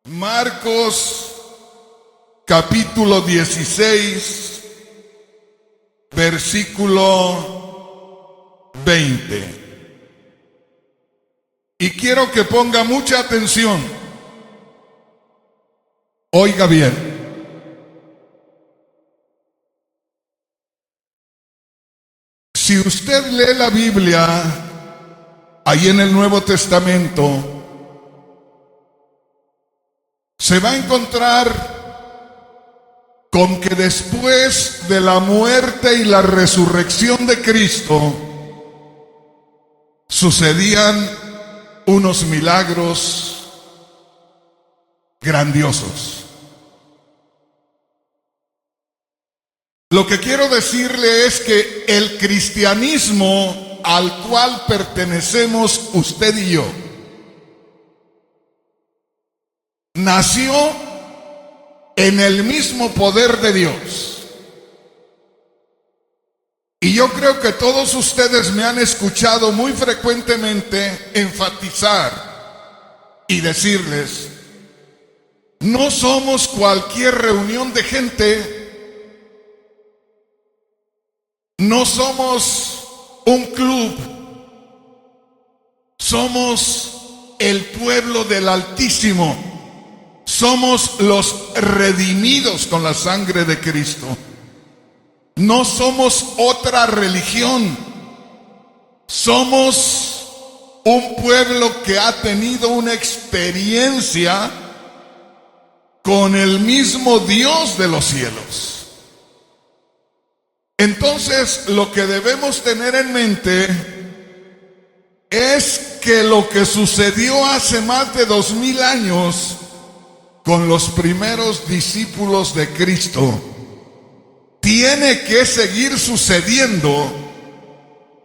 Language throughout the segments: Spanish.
Marcos capítulo 16, versículo 20. Y quiero que ponga mucha atención. Oiga bien. Si usted lee la Biblia, ahí en el Nuevo Testamento, se va a encontrar con que después de la muerte y la resurrección de Cristo, sucedían unos milagros grandiosos. Lo que quiero decirle es que el cristianismo al cual pertenecemos usted y yo, nació en el mismo poder de Dios. Y yo creo que todos ustedes me han escuchado muy frecuentemente enfatizar y decirles: no somos cualquier reunión de gente, no somos un club, somos el pueblo del Altísimo. Somos los redimidos con la sangre de Cristo. No somos otra religión. Somos un pueblo que ha tenido una experiencia con el mismo Dios de los cielos. Entonces, lo que debemos tener en mente es que lo que sucedió hace más de 2000 años con los primeros discípulos de Cristo tiene que seguir sucediendo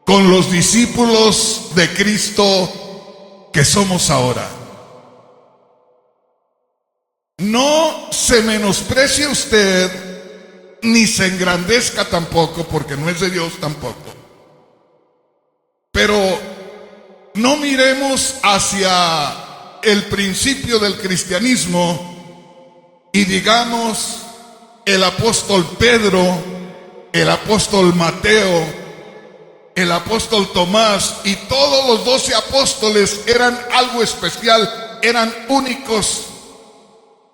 con los discípulos de Cristo que somos ahora. No se menosprecie usted, ni se engrandezca tampoco, porque no es de Dios tampoco. Pero no miremos hacia el principio del cristianismo y digamos el apóstol Pedro, el apóstol Mateo, el apóstol Tomás y todos los 12 apóstoles eran algo especial, eran únicos,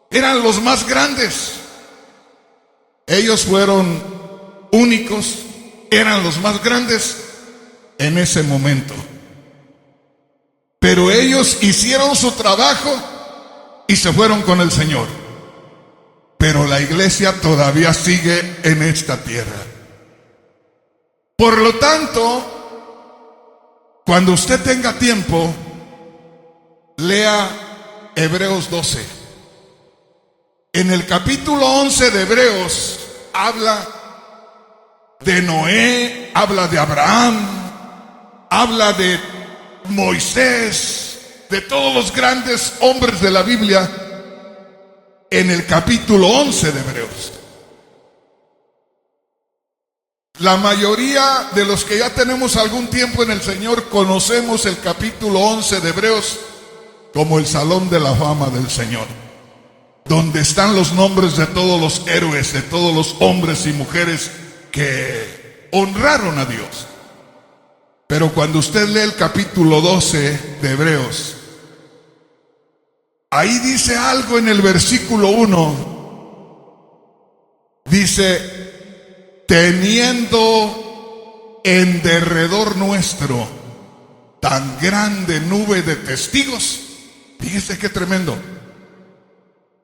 eran los más grandes. Ellos fueron únicos, eran los más grandes en ese momento. Pero ellos hicieron su trabajo y se fueron con el Señor. Pero la iglesia todavía sigue en esta tierra. Por lo tanto, cuando usted tenga tiempo, lea Hebreos 12. En el capítulo 11 de Hebreos habla de Noé, habla de Abraham, habla de Moisés, de todos los grandes hombres de la Biblia, en el capítulo 11 de Hebreos. La mayoría de los que ya tenemos algún tiempo en el Señor conocemos el capítulo 11 de Hebreos como el Salón de la Fama del Señor, donde están los nombres de todos los héroes, de todos los hombres y mujeres que honraron a Dios. Pero cuando usted lee el capítulo 12 de Hebreos, ahí dice algo en el versículo 1. Dice: teniendo en derredor nuestro tan grande nube de testigos. Fíjese qué tremendo.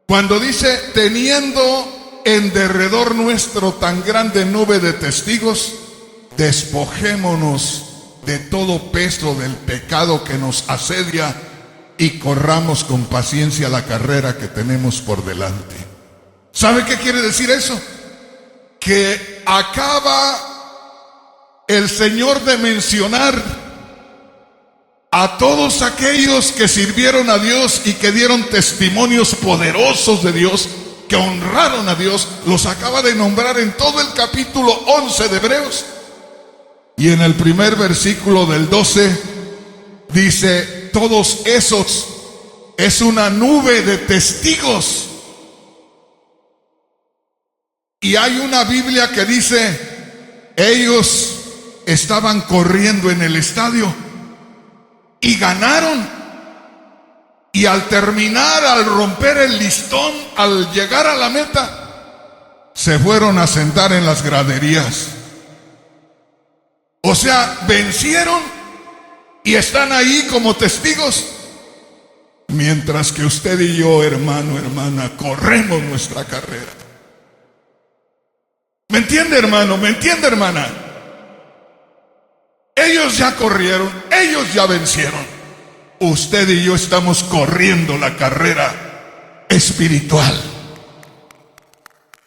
Cuando dice teniendo en derredor nuestro tan grande nube de testigos, despojémonos de todo peso del pecado que nos asedia y corramos con paciencia la carrera que tenemos por delante. ¿Sabe qué quiere decir eso? Que acaba el Señor de mencionar a todos aquellos que sirvieron a Dios y que dieron testimonios poderosos de Dios, que honraron a Dios. Los acaba de nombrar en todo el capítulo 11 de Hebreos. Y en el primer versículo del 12 dice: todos esos es una nube de testigos. Y hay una Biblia que dice, ellos estaban corriendo en el estadio y ganaron. Y al terminar, al romper el listón, al llegar a la meta, se fueron a sentar en las graderías. O sea, vencieron y están ahí como testigos. Mientras que usted y yo, hermano, hermana, corremos nuestra carrera. ¿Me entiende, hermano? ¿Me entiende, hermana? Ellos ya corrieron, ellos ya vencieron. Usted y yo estamos corriendo la carrera espiritual.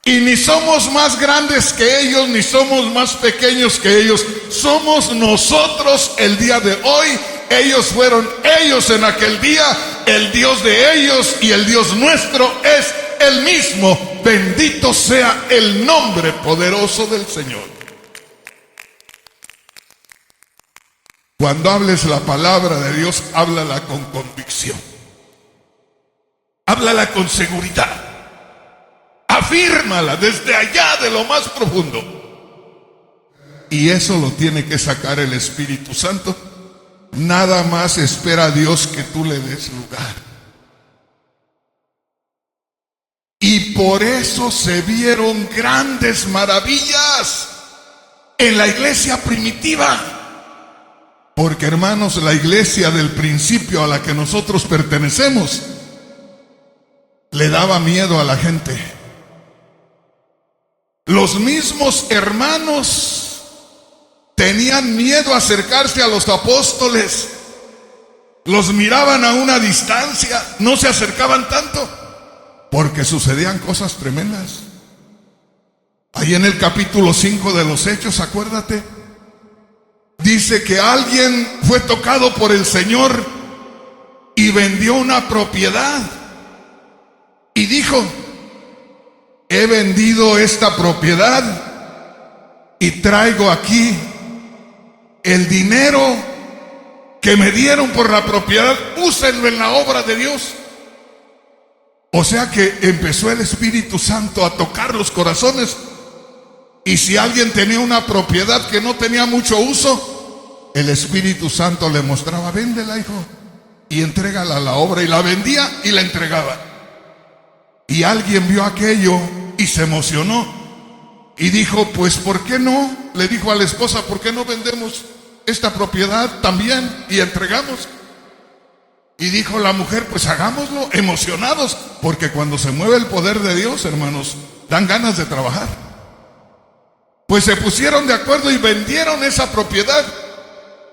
Y ni somos más grandes que ellos, ni somos más pequeños que ellos. Somos nosotros el día de hoy. Ellos fueron ellos en aquel día. El Dios de ellos y el Dios nuestro es el mismo. Bendito sea el nombre poderoso del Señor. Cuando hables la palabra de Dios, háblala con convicción. Háblala con seguridad. Afírmala desde allá de lo más profundo. Y eso lo tiene que sacar el Espíritu Santo. Nada más espera a Dios que tú le des lugar. Y por eso se vieron grandes maravillas en la iglesia primitiva. Porque, hermanos, la iglesia del principio a la que nosotros pertenecemos le daba miedo a la gente. Los mismos hermanos tenían miedo a acercarse a los apóstoles. Los miraban a una distancia, no se acercaban tanto, porque sucedían cosas tremendas. Ahí en el capítulo 5 de los Hechos, acuérdate, dice que alguien fue tocado por el Señor y vendió una propiedad. Y dijo, he vendido esta propiedad y traigo aquí el dinero que me dieron por la propiedad, úsenlo en la obra de Dios. O sea que empezó el Espíritu Santo a tocar los corazones. Y si alguien tenía una propiedad que no tenía mucho uso, el Espíritu Santo le mostraba, véndela, hijo, y entrégala a la obra. Y la vendía y la entregaba. Y alguien vio aquello y se emocionó y dijo, pues ¿por qué no? Le dijo a la esposa, ¿por qué no vendemos esta propiedad también y entregamos? Y dijo la mujer, pues hagámoslo, emocionados, porque cuando se mueve el poder de Dios, hermanos, dan ganas de trabajar. Pues se pusieron de acuerdo y vendieron esa propiedad,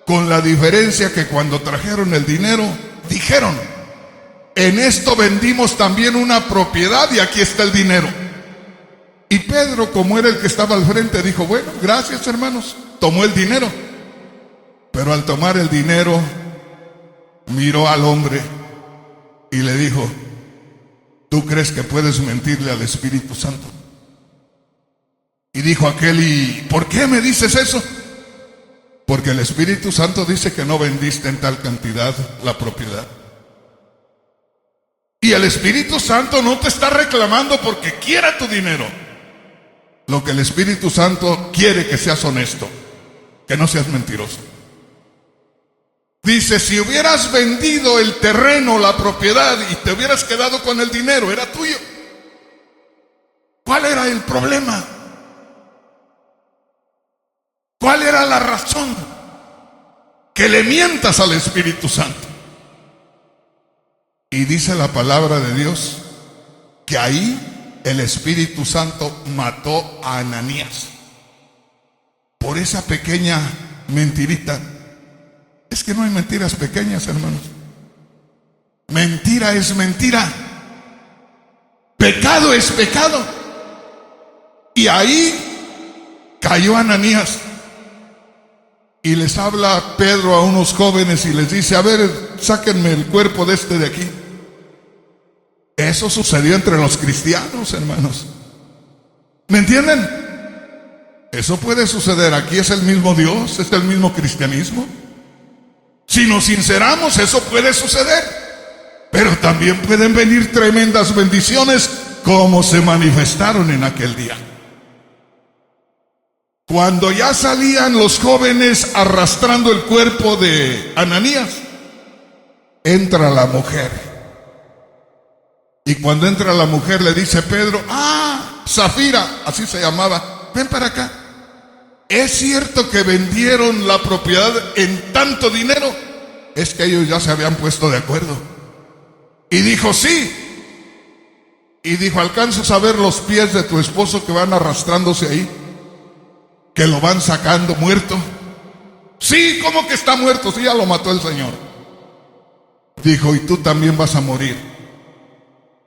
con la diferencia que cuando trajeron el dinero, dijeron, en esto vendimos también una propiedad y aquí está el dinero. Y Pedro, como era el que estaba al frente, dijo, bueno, gracias, hermanos. Tomó el dinero. Pero al tomar el dinero, miró al hombre y le dijo, ¿tú crees que puedes mentirle al Espíritu Santo? Y dijo aquel, ¿y por qué me dices eso? Porque el Espíritu Santo dice que no vendiste en tal cantidad la propiedad. Y el Espíritu Santo no te está reclamando porque quiera tu dinero. Lo que el Espíritu Santo quiere que seas honesto, que no seas mentiroso. Dice, si hubieras vendido el terreno, la propiedad, y te hubieras quedado con el dinero, era tuyo. ¿Cuál era el problema? ¿Cuál era la razón? Que le mientas al Espíritu Santo. Y dice la palabra de Dios que ahí el Espíritu Santo mató a Ananías por esa pequeña mentirita. Es que no hay mentiras pequeñas, hermanos. Mentira es mentira. Pecado es pecado. Y ahí cayó Ananías. Y les habla Pedro a unos jóvenes y les dice, a ver, sáquenme el cuerpo de este de aquí. Eso sucedió entre los cristianos, hermanos. ¿Me entienden? Eso puede suceder. Aquí es el mismo Dios, es el mismo cristianismo. Si nos sinceramos, eso puede suceder. Pero también pueden venir tremendas bendiciones como se manifestaron en aquel día. Cuando ya salían los jóvenes arrastrando el cuerpo de Ananías, entra la mujer. Y cuando entra la mujer le dice Pedro, Zafira, así se llamaba, ven para acá. ¿Es cierto que vendieron la propiedad en tanto dinero? Es que ellos ya se habían puesto de acuerdo. Y dijo, sí. Y dijo, ¿alcanzas a ver los pies de tu esposo que van arrastrándose ahí? Que lo van sacando muerto. Sí, ¿cómo que está muerto? Sí, ya lo mató el Señor. Dijo, y tú también vas a morir.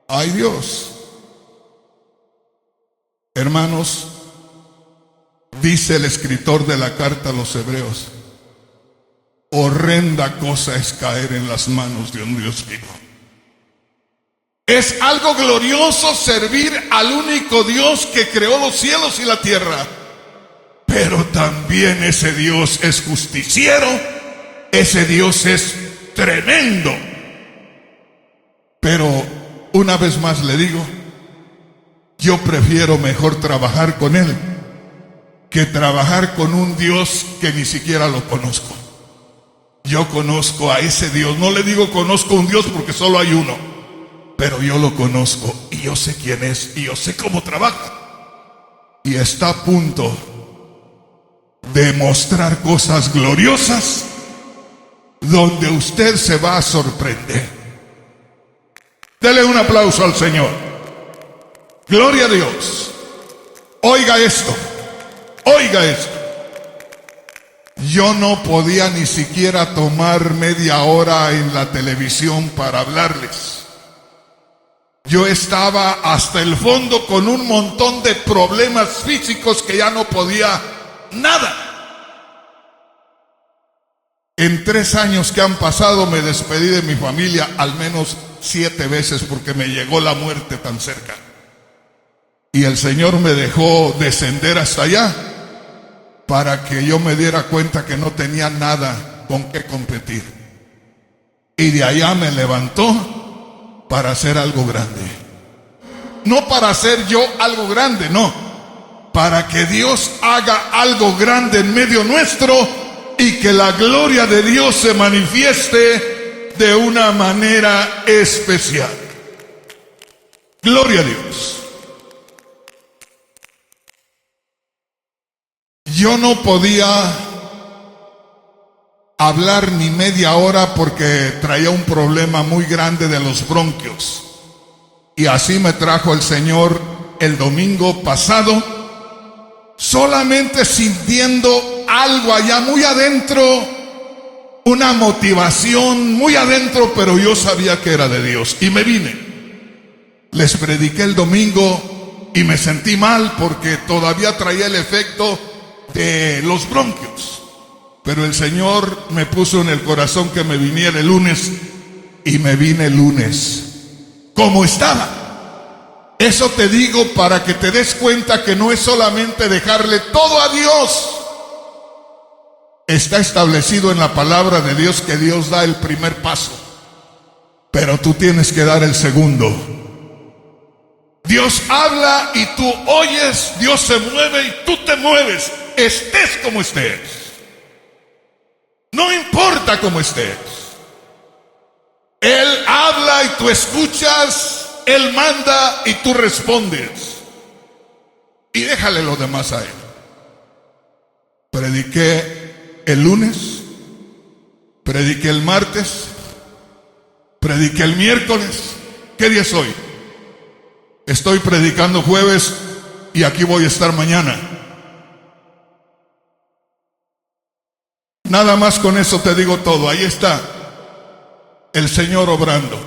Ay, Dios. Hermanos, dice el escritor de la carta a los Hebreos, horrenda cosa es caer en las manos de un Dios vivo. Es algo glorioso servir al único Dios que creó los cielos y la tierra. Pero también ese Dios es justiciero, ese Dios es tremendo. Pero una vez más le digo, yo prefiero mejor trabajar con Él que trabajar con un Dios que ni siquiera lo conozco. Yo conozco a ese Dios. No le digo conozco un Dios porque solo hay uno, pero yo lo conozco y yo sé quién es y yo sé cómo trabaja. Y está a punto de mostrar cosas gloriosas donde usted se va a sorprender. Dele un aplauso al Señor. Gloria a Dios. Oiga esto. Oiga esto. Yo no podía ni siquiera tomar media hora en la televisión para hablarles. Yo estaba hasta el fondo con un montón de problemas físicos que ya no podía nada. En 3 años que han pasado me despedí de mi familia al menos 7 veces porque me llegó la muerte tan cerca. Y el Señor me dejó descender hasta allá para que yo me diera cuenta que no tenía nada con qué competir. Y de allá me levantó para hacer algo grande. No para hacer yo algo grande, no. Para que Dios haga algo grande en medio nuestro y que la gloria de Dios se manifieste de una manera especial. Gloria a Dios. Yo no podía hablar ni media hora porque traía un problema muy grande de los bronquios. Y así me trajo el Señor el domingo pasado, solamente sintiendo algo allá muy adentro, una motivación muy adentro, pero yo sabía que era de Dios. Y me vine. Les prediqué el domingo y me sentí mal porque todavía traía el efecto de los bronquios. Pero el Señor me puso en el corazón que me viniera el lunes y me vine el lunes como estaba. Eso te digo para que te des cuenta que no es solamente dejarle todo a Dios. Está establecido en la palabra de Dios que Dios da el primer paso, pero tú tienes que dar el segundo. Dios habla y tú oyes, Dios se mueve y tú te mueves, estés como estés. No importa cómo estés. Él habla y tú escuchas, Él manda y tú respondes. Y déjale lo demás a Él. Prediqué el lunes, prediqué el martes, prediqué el miércoles. ¿Qué día es hoy? Estoy predicando jueves y aquí voy a estar mañana. Nada más con eso te digo todo. Ahí está el Señor obrando.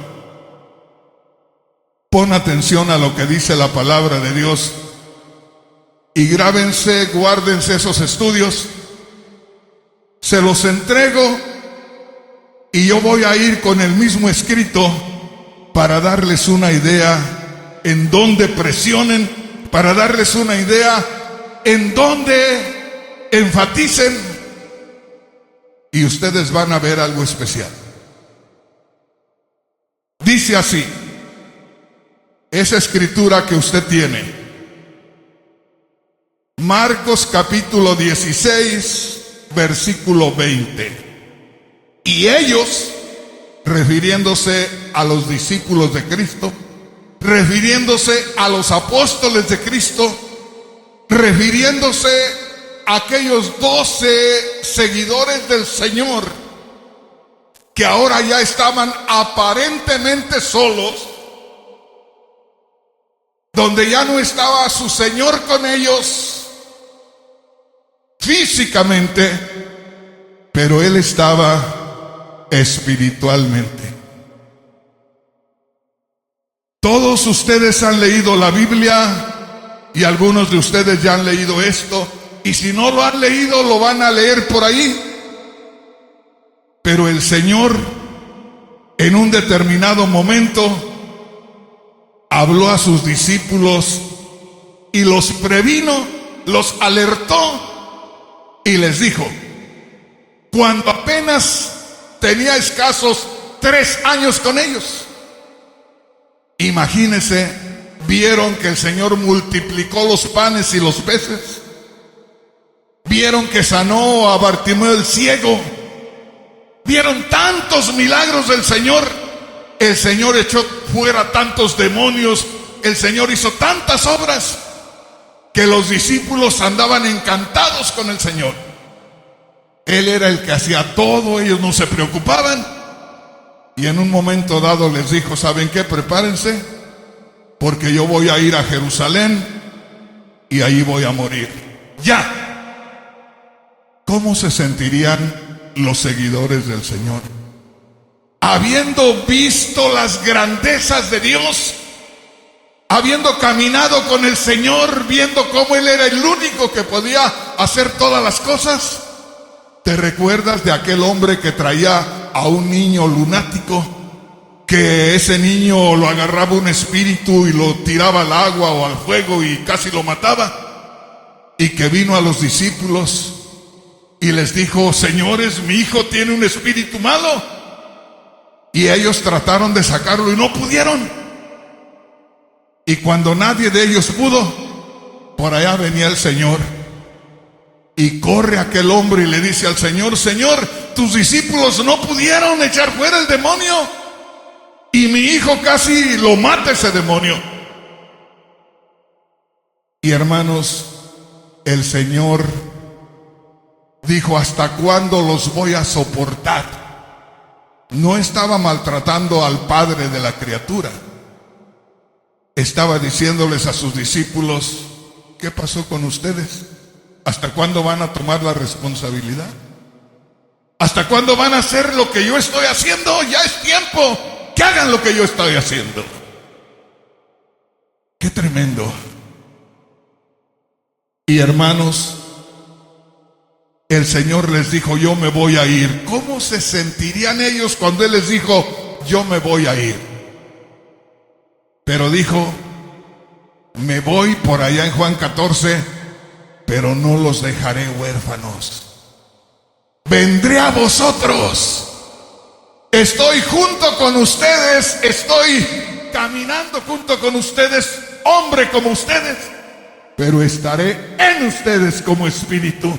Pon atención a lo que dice la palabra de Dios y grábense, guárdense esos estudios. Se los entrego y yo voy a ir con el mismo escrito para darles una idea en dónde presionen, para darles una idea en dónde enfaticen, y ustedes van a ver algo especial. Dice así, esa escritura que usted tiene, Marcos capítulo 16, versículo 20. Y ellos, refiriéndose a los discípulos de Cristo, refiriéndose a los apóstoles de Cristo, refiriéndose a aquellos 12 seguidores del Señor, que ahora ya estaban aparentemente solos, donde ya no estaba su Señor con ellos físicamente, pero Él estaba espiritualmente. Todos ustedes han leído la Biblia y algunos de ustedes ya han leído esto, y si no lo han leído lo van a leer por ahí. Pero el Señor en un determinado momento habló a sus discípulos y los previno, los alertó y les dijo, cuando apenas tenía escasos 3 años con ellos, imagínense, vieron que el Señor multiplicó los panes y los peces, vieron que sanó a Bartimeo el ciego, vieron tantos milagros del Señor. El Señor echó fuera tantos demonios, el Señor hizo tantas obras, que los discípulos andaban encantados con el Señor. Él era el que hacía todo, ellos no se preocupaban. Y en un momento dado les dijo, ¿saben qué? Prepárense, porque yo voy a ir a Jerusalén y ahí voy a morir. ¡Ya! ¿Cómo se sentirían los seguidores del Señor? Habiendo visto las grandezas de Dios, habiendo caminado con el Señor, viendo cómo Él era el único que podía hacer todas las cosas. ¿Te recuerdas de aquel hombre que traía a un niño lunático? Que ese niño lo agarraba un espíritu y lo tiraba al agua o al fuego y casi lo mataba. Y que vino a los discípulos y les dijo, señores, mi hijo tiene un espíritu malo. Y ellos trataron de sacarlo y no pudieron. Y cuando nadie de ellos pudo, por allá venía el Señor. Y corre aquel hombre y le dice al Señor, Señor, tus discípulos no pudieron echar fuera el demonio. Y mi hijo casi lo mata ese demonio. Y hermanos, el Señor dijo, ¿hasta cuándo los voy a soportar? No estaba maltratando al padre de la criatura. Estaba diciéndoles a sus discípulos, ¿qué pasó con ustedes? ¿Hasta cuándo van a tomar la responsabilidad? ¿Hasta cuándo van a hacer lo que yo estoy haciendo? Ya es tiempo que hagan lo que yo estoy haciendo. ¡Qué tremendo! Y hermanos, el Señor les dijo, yo me voy a ir. ¿Cómo se sentirían ellos cuando Él les dijo, yo me voy a ir? Pero dijo, me voy por allá en Juan 14, pero no los dejaré huérfanos. Vendré a vosotros. Estoy junto con ustedes, estoy caminando junto con ustedes, hombre como ustedes, pero estaré en ustedes como espíritu.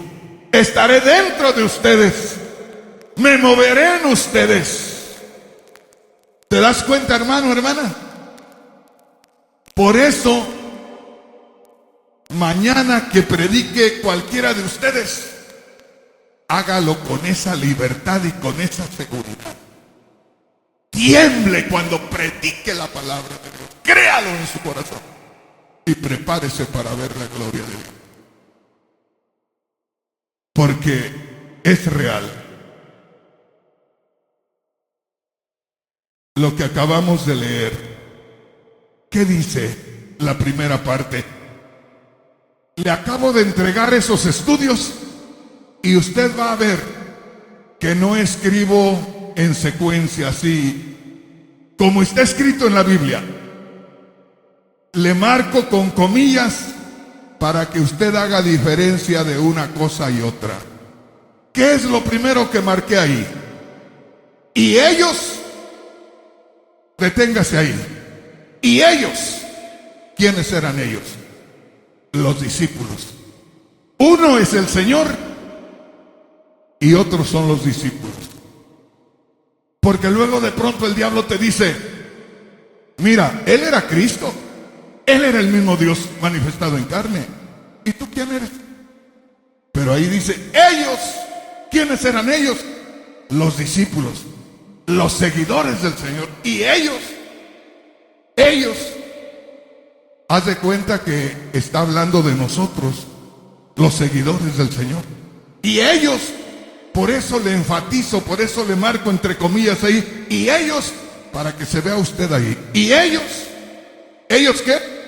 Estaré dentro de ustedes, me moveré en ustedes. ¿Te das cuenta, hermano, hermana? Por eso, mañana que predique cualquiera de ustedes, hágalo con esa libertad y con esa seguridad. Tiemble cuando predique la palabra de Dios. Créalo en su corazón y prepárese para ver la gloria de Dios. Porque es real. Lo que acabamos de leer, ¿qué dice la primera parte? Le acabo de entregar esos estudios y usted va a ver que no escribo en secuencia así, como está escrito en la Biblia. Le marco con comillas para que usted haga diferencia de una cosa y otra. ¿Qué es lo primero que marqué ahí? Y ellos, Deténgase ahí. Y ellos, ¿quiénes eran ellos? Los discípulos. Uno es el Señor y otros son los discípulos. Porque luego de pronto el diablo te dice, mira, Él era Cristo, Él era el mismo Dios manifestado en carne. ¿Y tú quién eres? Pero ahí dice, ellos, ¿quiénes eran ellos? Los discípulos, los seguidores del Señor. Y ellos, haz de cuenta que está hablando de nosotros, los seguidores del Señor. Y ellos, por eso le enfatizo, por eso le marco entre comillas ahí, y ellos, para que se vea usted ahí. Y ¿ellos qué?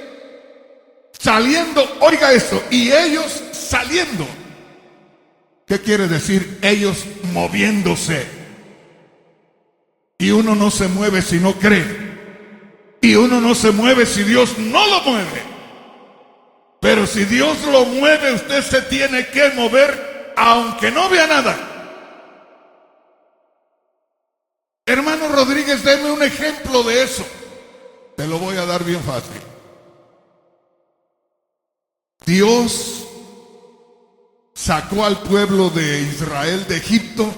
Saliendo, oiga esto, y ellos saliendo. ¿Qué quiere decir? Ellos moviéndose. Y uno no se mueve si no cree. Y uno no se mueve si Dios no lo mueve. Pero si Dios lo mueve, usted se tiene que mover aunque no vea nada. Hermano Rodríguez, deme un ejemplo de eso. Te lo voy a dar bien fácil. Dios sacó al pueblo de Israel de Egipto,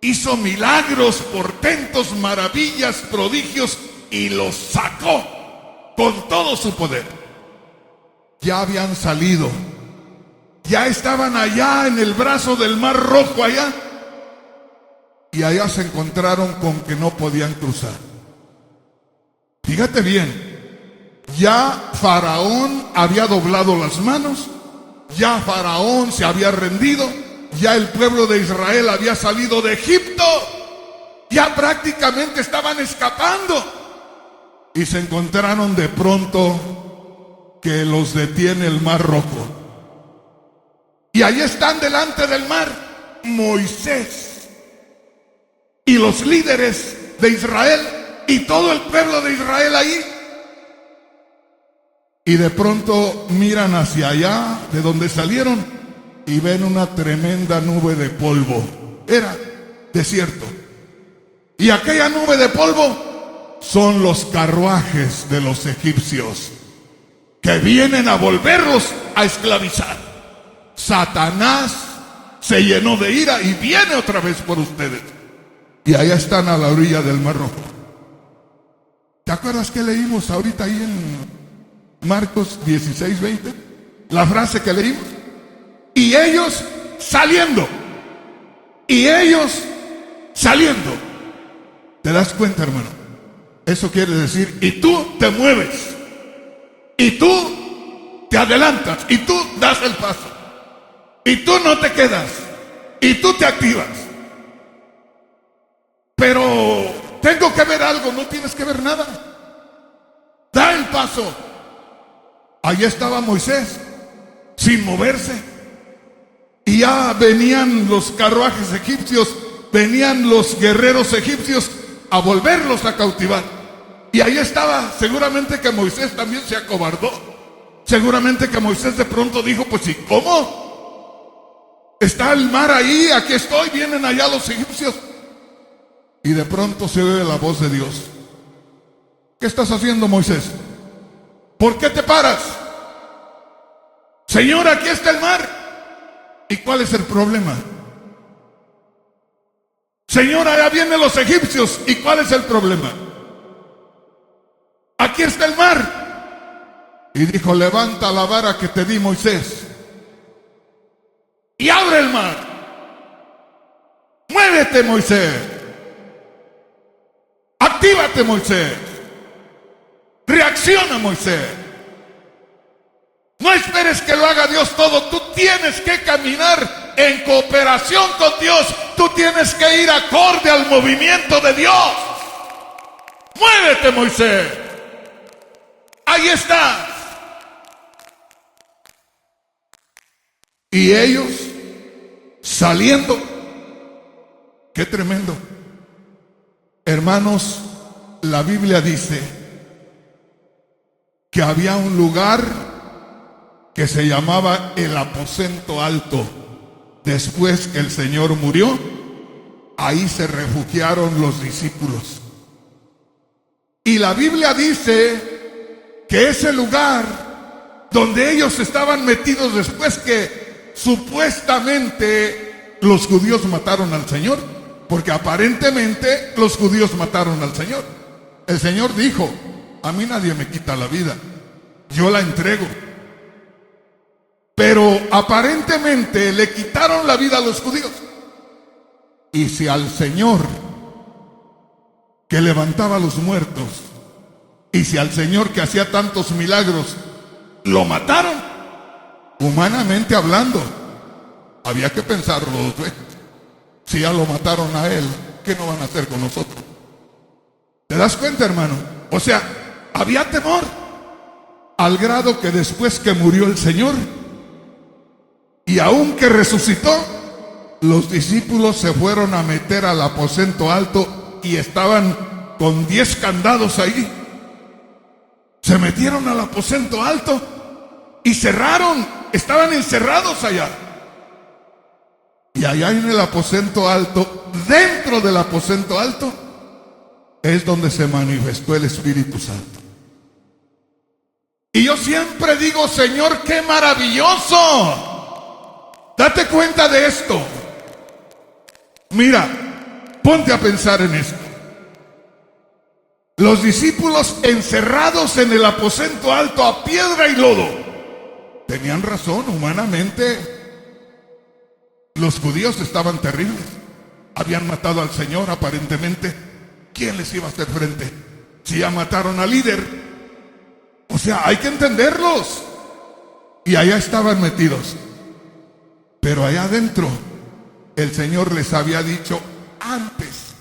hizo milagros, portentos, maravillas, prodigios, y los sacó con todo su poder. Ya habían salido, ya estaban allá en el brazo del Mar Rojo allá, y allá se encontraron con que no podían cruzar. Fíjate bien, ya Faraón había doblado las manos, ya Faraón se había rendido, ya el pueblo de Israel había salido de Egipto, ya prácticamente estaban escapando. Y se encontraron de pronto que los detiene el Mar Rojo. Y allí están delante del mar Moisés y los líderes de Israel y todo el pueblo de Israel ahí. Y de pronto miran hacia allá de donde salieron y ven una tremenda nube de polvo. Era desierto. Y aquella nube de polvo son los carruajes de los egipcios que vienen a volverlos a esclavizar. Satanás se llenó de ira y viene otra vez por ustedes. Y allá están a la orilla del Mar Rojo. ¿Te acuerdas que leímos ahorita ahí en Marcos 16:20? La frase que leímos. Y ellos saliendo. Y ellos saliendo. ¿Te das cuenta, hermano? Eso quiere decir, y tú te mueves, y tú te adelantas, y tú das el paso, y tú no te quedas, y tú te activas. Pero tengo que ver algo, no tienes que ver nada. Da el paso. Allí estaba Moisés, sin moverse, y ya venían los carruajes egipcios, venían los guerreros egipcios a volverlos a cautivar. Y ahí estaba, seguramente que Moisés también se acobardó. Seguramente que Moisés de pronto dijo, pues ¿y cómo? Está el mar ahí, aquí estoy, vienen allá los egipcios. Y de pronto se oye la voz de Dios. ¿Qué estás haciendo, Moisés? ¿Por qué te paras? Señor, aquí está el mar. ¿Y cuál es el problema? Señor, allá vienen los egipcios. ¿Y cuál es el problema? Aquí está el mar. Y dijo, levanta la vara que te di, Moisés, y abre el mar. Muévete, Moisés. Actívate, Moisés. Reacciona, Moisés. No esperes que lo haga Dios todo. Tú tienes que caminar en cooperación con Dios. Tú tienes que ir acorde al movimiento de Dios. Muévete, Moisés. Ahí está. Y ellos saliendo. Qué tremendo. Hermanos, la Biblia dice que había un lugar que se llamaba el aposento alto. Después que el Señor murió, ahí se refugiaron los discípulos. Y la Biblia dice que ese lugar donde ellos estaban metidos después que supuestamente los judíos mataron al Señor, porque aparentemente los judíos mataron al Señor. El Señor dijo: a mí nadie me quita la vida, yo la entrego. Pero aparentemente le quitaron la vida a los judíos. Y si al Señor que levantaba a los muertos, y si al Señor que hacía tantos milagros lo mataron, humanamente hablando, había que pensarlo dos veces. Si ya lo mataron a él, ¿qué no van a hacer con nosotros? ¿Te das cuenta, hermano? O sea, había temor, al grado que después que murió el Señor y aun que resucitó, los discípulos se fueron a meter al aposento alto y estaban con 10 candados ahí. Se metieron al aposento alto y cerraron, estaban encerrados allá. Y allá en el aposento alto, dentro del aposento alto, es donde se manifestó el Espíritu Santo. Y yo siempre digo: Señor, qué maravilloso. Date cuenta de esto. Mira, ponte a pensar en esto. Los discípulos encerrados en el aposento alto a piedra y lodo. Tenían razón, humanamente los judíos estaban terribles. Habían matado al Señor aparentemente. ¿Quién les iba a hacer frente? Si ya mataron al líder. O sea, hay que entenderlos. Y allá estaban metidos. Pero allá adentro el Señor les había dicho antes: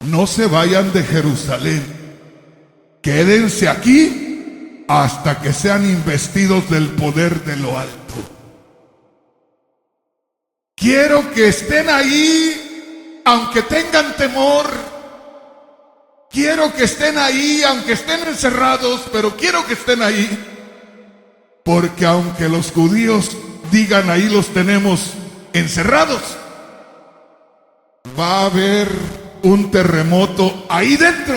no se vayan de Jerusalén, quédense aquí hasta que sean investidos del poder de lo alto. Quiero que estén ahí aunque tengan temor. Quiero que estén ahí aunque estén encerrados, pero quiero que estén ahí, porque aunque los judíos digan: ahí los tenemos encerrados, va a haber un terremoto ahí dentro.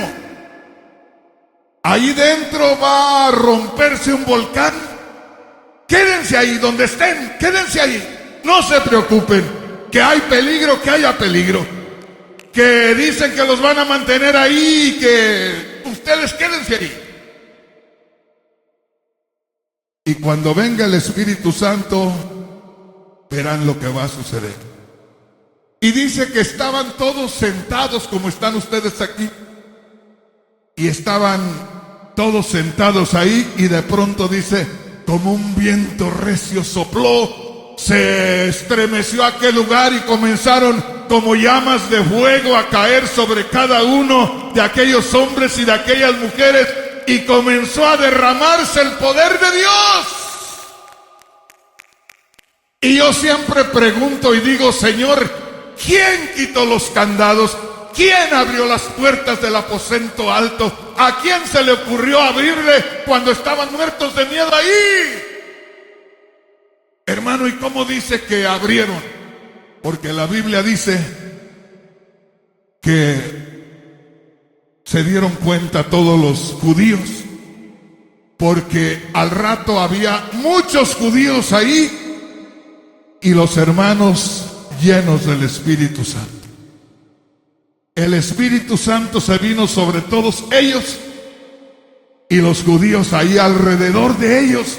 Ahí dentro va a romperse un volcán. Quédense ahí donde estén, quédense ahí. No se preocupen, que hay peligro, que haya peligro. Que dicen que los van a mantener ahí, que ustedes quédense ahí. Y cuando venga el Espíritu Santo, verán lo que va a suceder. Y dice que estaban todos sentados como están ustedes aquí. Y estaban todos sentados ahí, y de pronto dice: como un viento recio sopló, se estremeció aquel lugar y comenzaron como llamas de fuego a caer sobre cada uno de aquellos hombres y de aquellas mujeres, y comenzó a derramarse el poder de Dios. Y yo siempre pregunto y digo: Señor, ¿quién quitó los candados? ¿Quién abrió las puertas del aposento alto? ¿A quién se le ocurrió abrirle cuando estaban muertos de miedo ahí? Hermano, ¿y cómo dice que abrieron? Porque la Biblia dice que se dieron cuenta todos los judíos, porque al rato había muchos judíos ahí y los hermanos llenos del Espíritu Santo. El Espíritu Santo se vino sobre todos ellos y los judíos ahí alrededor de ellos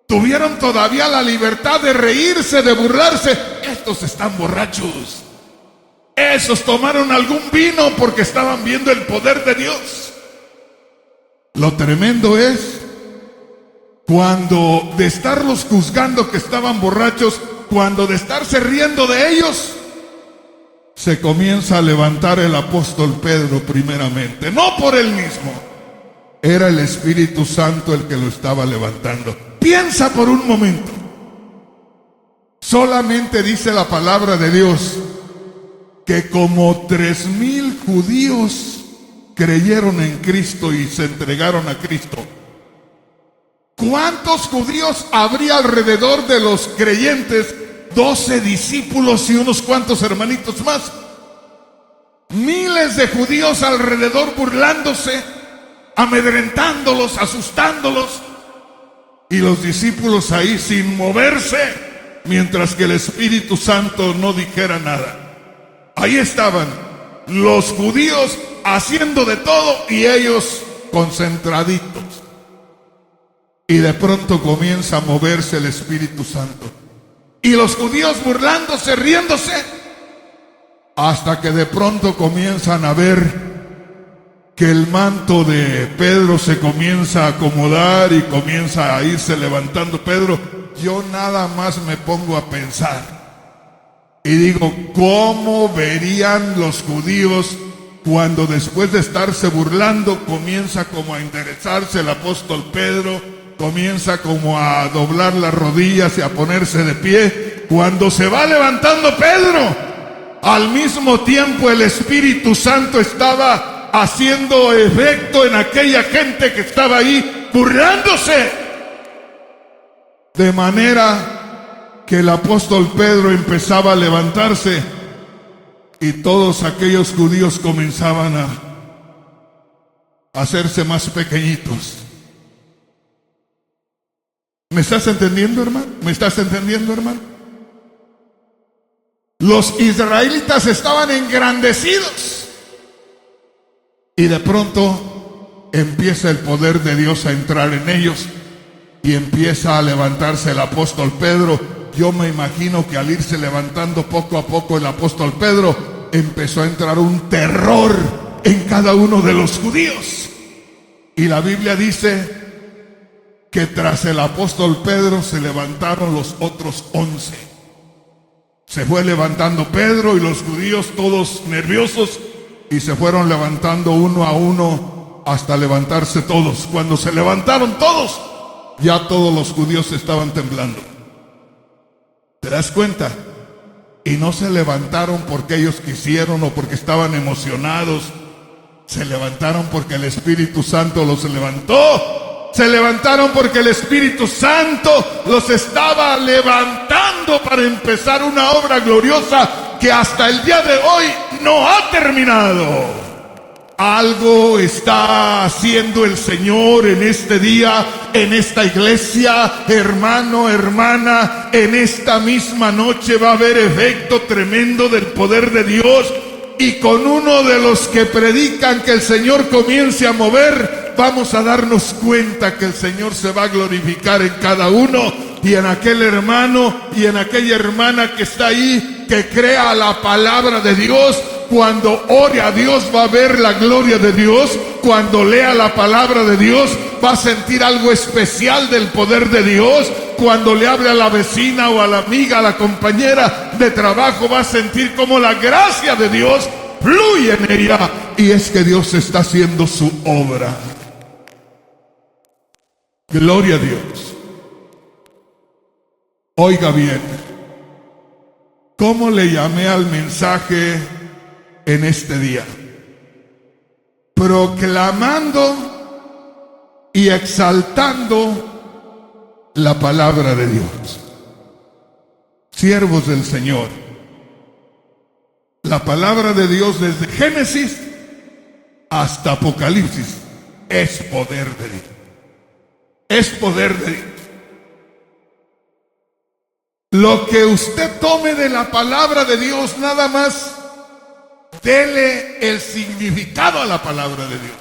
tuvieron todavía la libertad de reírse, de burlarse. Estos están borrachos. Esos tomaron algún vino porque estaban viendo el poder de Dios. Lo tremendo es cuando de estarlos juzgando que estaban borrachos, cuando de estarse riendo de ellos, se comienza a levantar el apóstol Pedro primeramente. No por él mismo, era el Espíritu Santo el que lo estaba levantando. Piensa por un momento. Solamente dice la palabra de Dios que como 3,000 judíos creyeron en Cristo y se entregaron a Cristo. ¿Cuántos judíos habría alrededor de los creyentes? 12 discípulos y unos cuantos hermanitos más. Miles de judíos alrededor burlándose, amedrentándolos, asustándolos, y los discípulos ahí sin moverse, mientras que el Espíritu Santo no dijera nada. Ahí estaban los judíos haciendo de todo y ellos concentraditos. Y de pronto comienza a moverse el Espíritu Santo. Y los judíos burlándose, riéndose, hasta que de pronto comienzan a ver que el manto de Pedro se comienza a acomodar y comienza a irse levantando Pedro. Yo nada más me pongo a pensar y digo, ¿cómo verían los judíos cuando después de estarse burlando comienza como a enderezarse el apóstol Pedro, comienza como a doblar las rodillas y a ponerse de pie? Cuando se va levantando Pedro, al mismo tiempo el Espíritu Santo estaba haciendo efecto en aquella gente que estaba ahí burlándose, de manera que el apóstol Pedro empezaba a levantarse y todos aquellos judíos comenzaban a hacerse más pequeñitos. ¿Me estás entendiendo, hermano? ¿Me estás entendiendo, hermano? Los israelitas estaban engrandecidos y de pronto empieza el poder de Dios a entrar en ellos y empieza a levantarse el apóstol Pedro. Yo me imagino que al irse levantando poco a poco el apóstol Pedro, empezó a entrar un terror en cada uno de los judíos. Y la Biblia dice que tras el apóstol Pedro se levantaron los otros 11. Se fue levantando Pedro y los judíos todos nerviosos y se fueron levantando uno a uno hasta levantarse todos. Cuando se levantaron todos, ya todos los judíos estaban temblando. ¿Te das cuenta? Y no se levantaron porque ellos quisieron o porque estaban emocionados. Se levantaron porque el Espíritu Santo los levantó. Se levantaron porque el Espíritu Santo los estaba levantando para empezar una obra gloriosa que hasta el día de hoy no ha terminado. Algo está haciendo el Señor en este día, en esta iglesia, hermano, hermana. En esta misma noche va a haber efecto tremendo del poder de Dios. Y con uno de los que predican que el Señor comience a mover, vamos a darnos cuenta que el Señor se va a glorificar en cada uno y en aquel hermano y en aquella hermana que está ahí, que crea la palabra de Dios. Cuando ore a Dios va a ver la gloria de Dios. Cuando lea la palabra de Dios va a sentir algo especial del poder de Dios. Cuando le hable a la vecina o a la amiga, a la compañera de trabajo, va a sentir como la gracia de Dios fluye en ella. Y es que Dios está haciendo su obra. Gloria a Dios. Oiga bien, ¿cómo le llamé al mensaje en este día? Proclamando y exaltando la palabra de Dios. Siervos del Señor, la palabra de Dios desde Génesis hasta Apocalipsis es poder de Dios. Es poder de Dios. Lo que usted tome de la palabra de Dios, nada más dele el significado a la palabra de Dios.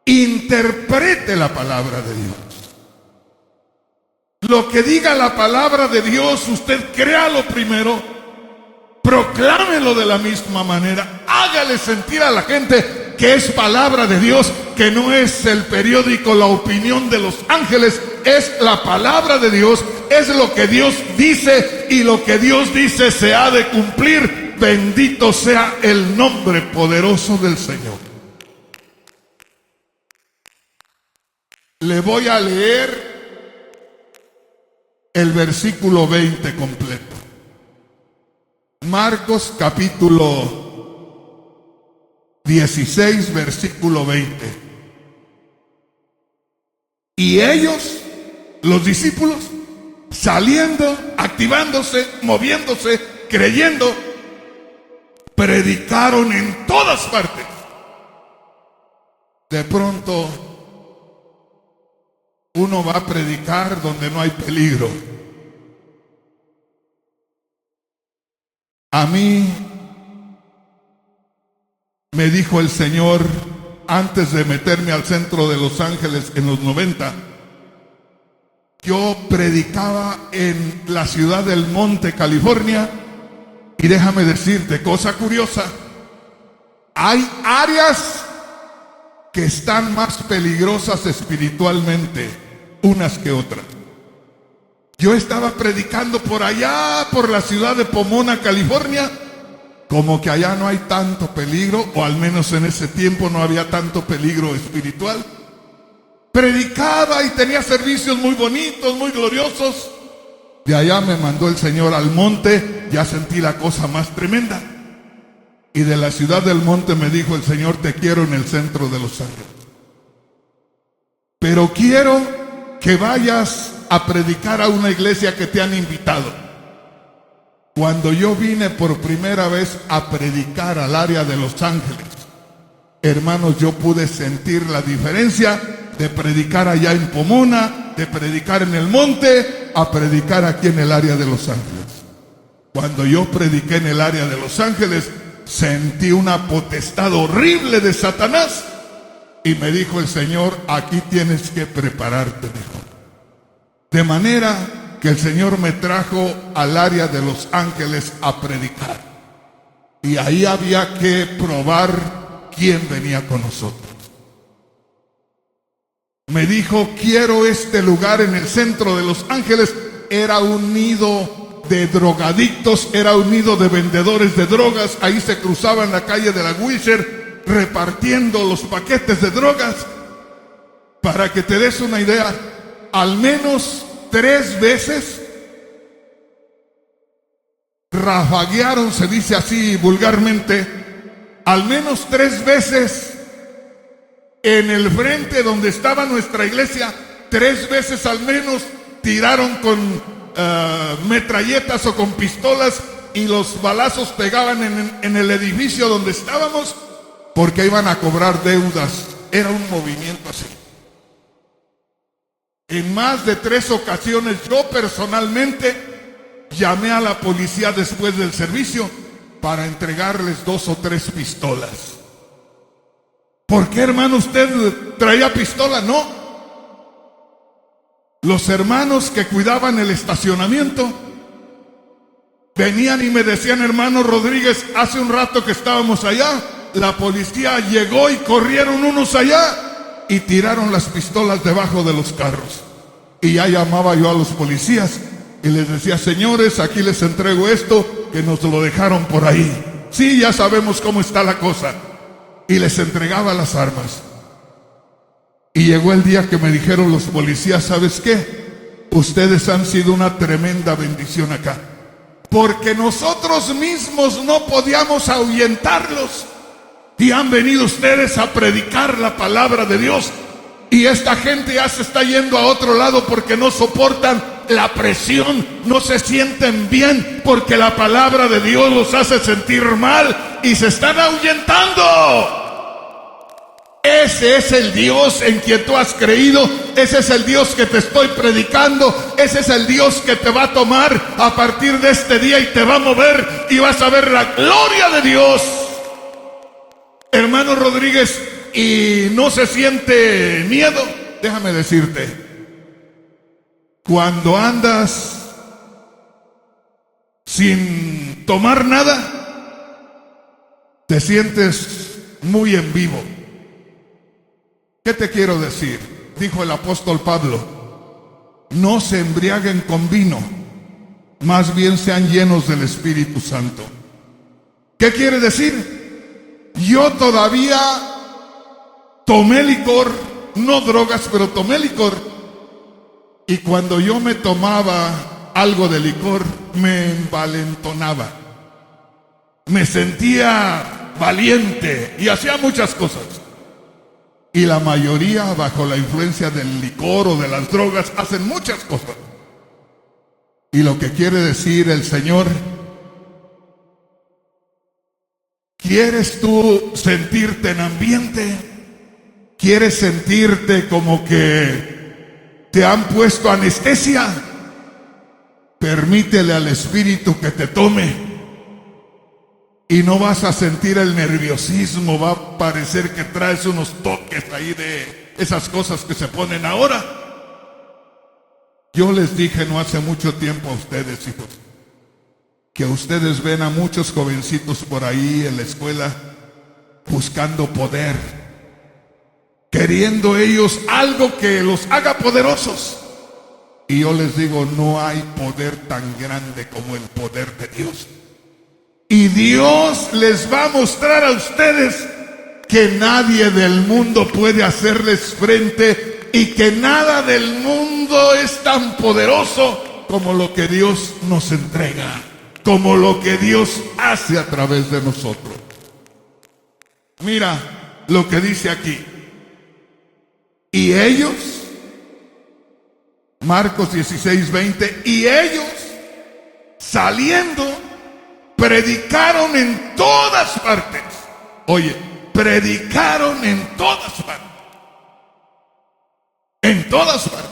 Interprete la palabra de Dios. Lo que diga la palabra de Dios, usted créalo primero, proclámelo de la misma manera, hágale sentir a la gente que es palabra de Dios, que no es el periódico La Opinión de los Ángeles, es la palabra de Dios, es lo que Dios dice, y lo que Dios dice se ha de cumplir. Bendito sea el nombre poderoso del Señor. Le voy a leer el versículo 20 completo. Marcos capítulo 16, versículo 20. Y ellos, los discípulos, saliendo, activándose, moviéndose, creyendo, Predicaron en todas partes. De pronto, uno va a predicar donde no hay peligro. A mí me dijo el Señor, antes de meterme al centro de Los Ángeles en los 90, yo predicaba en la ciudad del Monte, California, y déjame decirte, cosa curiosa, hay áreas que están más peligrosas espiritualmente unas que otras. Yo estaba predicando por allá, por la ciudad de Pomona, California, como que allá no hay tanto peligro, o al menos en ese tiempo no había tanto peligro espiritual. Predicaba y tenía servicios muy bonitos, muy gloriosos. De allá me mandó el Señor al monte, ya sentí la cosa más tremenda. Y de la ciudad del monte me dijo el Señor, te quiero en el centro de Los Ángeles. Pero quiero que vayas a predicar a una iglesia que te han invitado. Cuando yo vine por primera vez a predicar al área de Los Ángeles, hermanos, yo pude sentir la diferencia de predicar allá en Pomona, de predicar en el monte, a predicar aquí en el área de Los Ángeles. Cuando yo prediqué en el área de Los Ángeles, sentí una potestad horrible de Satanás y me dijo el Señor, aquí tienes que prepararte mejor. De manera que el Señor me trajo al área de Los Ángeles a predicar. Y ahí había que probar quién venía con nosotros. Me dijo, quiero este lugar en el centro de Los Ángeles. Era un nido de drogadictos, era un nido de vendedores de drogas. Ahí se cruzaban la calle de la Wilshire repartiendo los paquetes de drogas. Para que te des una idea, al menos 3 veces rafaguearon, se dice así vulgarmente, al menos 3 veces en el frente donde estaba nuestra iglesia. 3 veces al menos tiraron con metralletas o con pistolas y los balazos pegaban en el edificio donde estábamos porque iban a cobrar deudas. Era un movimiento así. En más de 3 ocasiones yo personalmente llamé a la policía después del servicio para entregarles 2 o 3 pistolas. ¿Por qué, hermano, usted traía pistola? No. Los hermanos que cuidaban el estacionamiento venían y me decían, hermano Rodríguez, hace un rato que estábamos allá, la policía llegó y corrieron unos allá y tiraron las pistolas debajo de los carros. Y ya llamaba yo a los policías y les decía, señores, aquí les entrego esto, que nos lo dejaron por ahí. Sí, ya sabemos cómo está la cosa. Y les entregaba las armas. Y llegó el día que me dijeron los policías, ¿sabes qué? Ustedes han sido una tremenda bendición acá. Porque nosotros mismos no podíamos ahuyentarlos. Y han venido ustedes a predicar la palabra de Dios. Y esta gente ya se está yendo a otro lado porque no soportan la presión, no se sienten bien porque la palabra de Dios los hace sentir mal y se están ahuyentando. Ese es el Dios en quien tú has creído, ese es el Dios que te estoy predicando, ese es el Dios que te va a tomar a partir de este día y te va a mover y vas a ver la gloria de Dios. Hermano Rodríguez, ¿y no se siente miedo? Déjame decirte, cuando andas sin tomar nada, te sientes muy en vivo. ¿Qué te quiero decir? Dijo el apóstol Pablo, no se embriaguen con vino, más bien sean llenos del Espíritu Santo. ¿Qué quiere decir? Yo todavía tomé licor, no drogas, pero tomé licor. Y cuando yo me tomaba algo de licor, me envalentonaba. Me sentía valiente y hacía muchas cosas. Y la mayoría, bajo la influencia del licor o de las drogas, hacen muchas cosas. Y lo que quiere decir el Señor ¿Quieres tú sentirte en ambiente? ¿Quieres sentirte como que te han puesto anestesia? Permítele al Espíritu que te tome y no vas a sentir el nerviosismo. Va a parecer que traes unos toques ahí de esas cosas que se ponen ahora. Yo les dije no hace mucho tiempo a ustedes, hijos, que ustedes ven a muchos jovencitos por ahí en la escuela buscando poder, queriendo ellos algo que los haga poderosos. Y yo les digo, no hay poder tan grande como el poder de Dios. Y Dios les va a mostrar a ustedes que nadie del mundo puede hacerles frente y que nada del mundo es tan poderoso como lo que Dios nos entrega, como lo que Dios hace a través de nosotros. Mira lo que dice aquí. Y ellos, Marcos 16:20, y ellos saliendo predicaron en todas partes. Oye, predicaron en todas partes. En todas partes.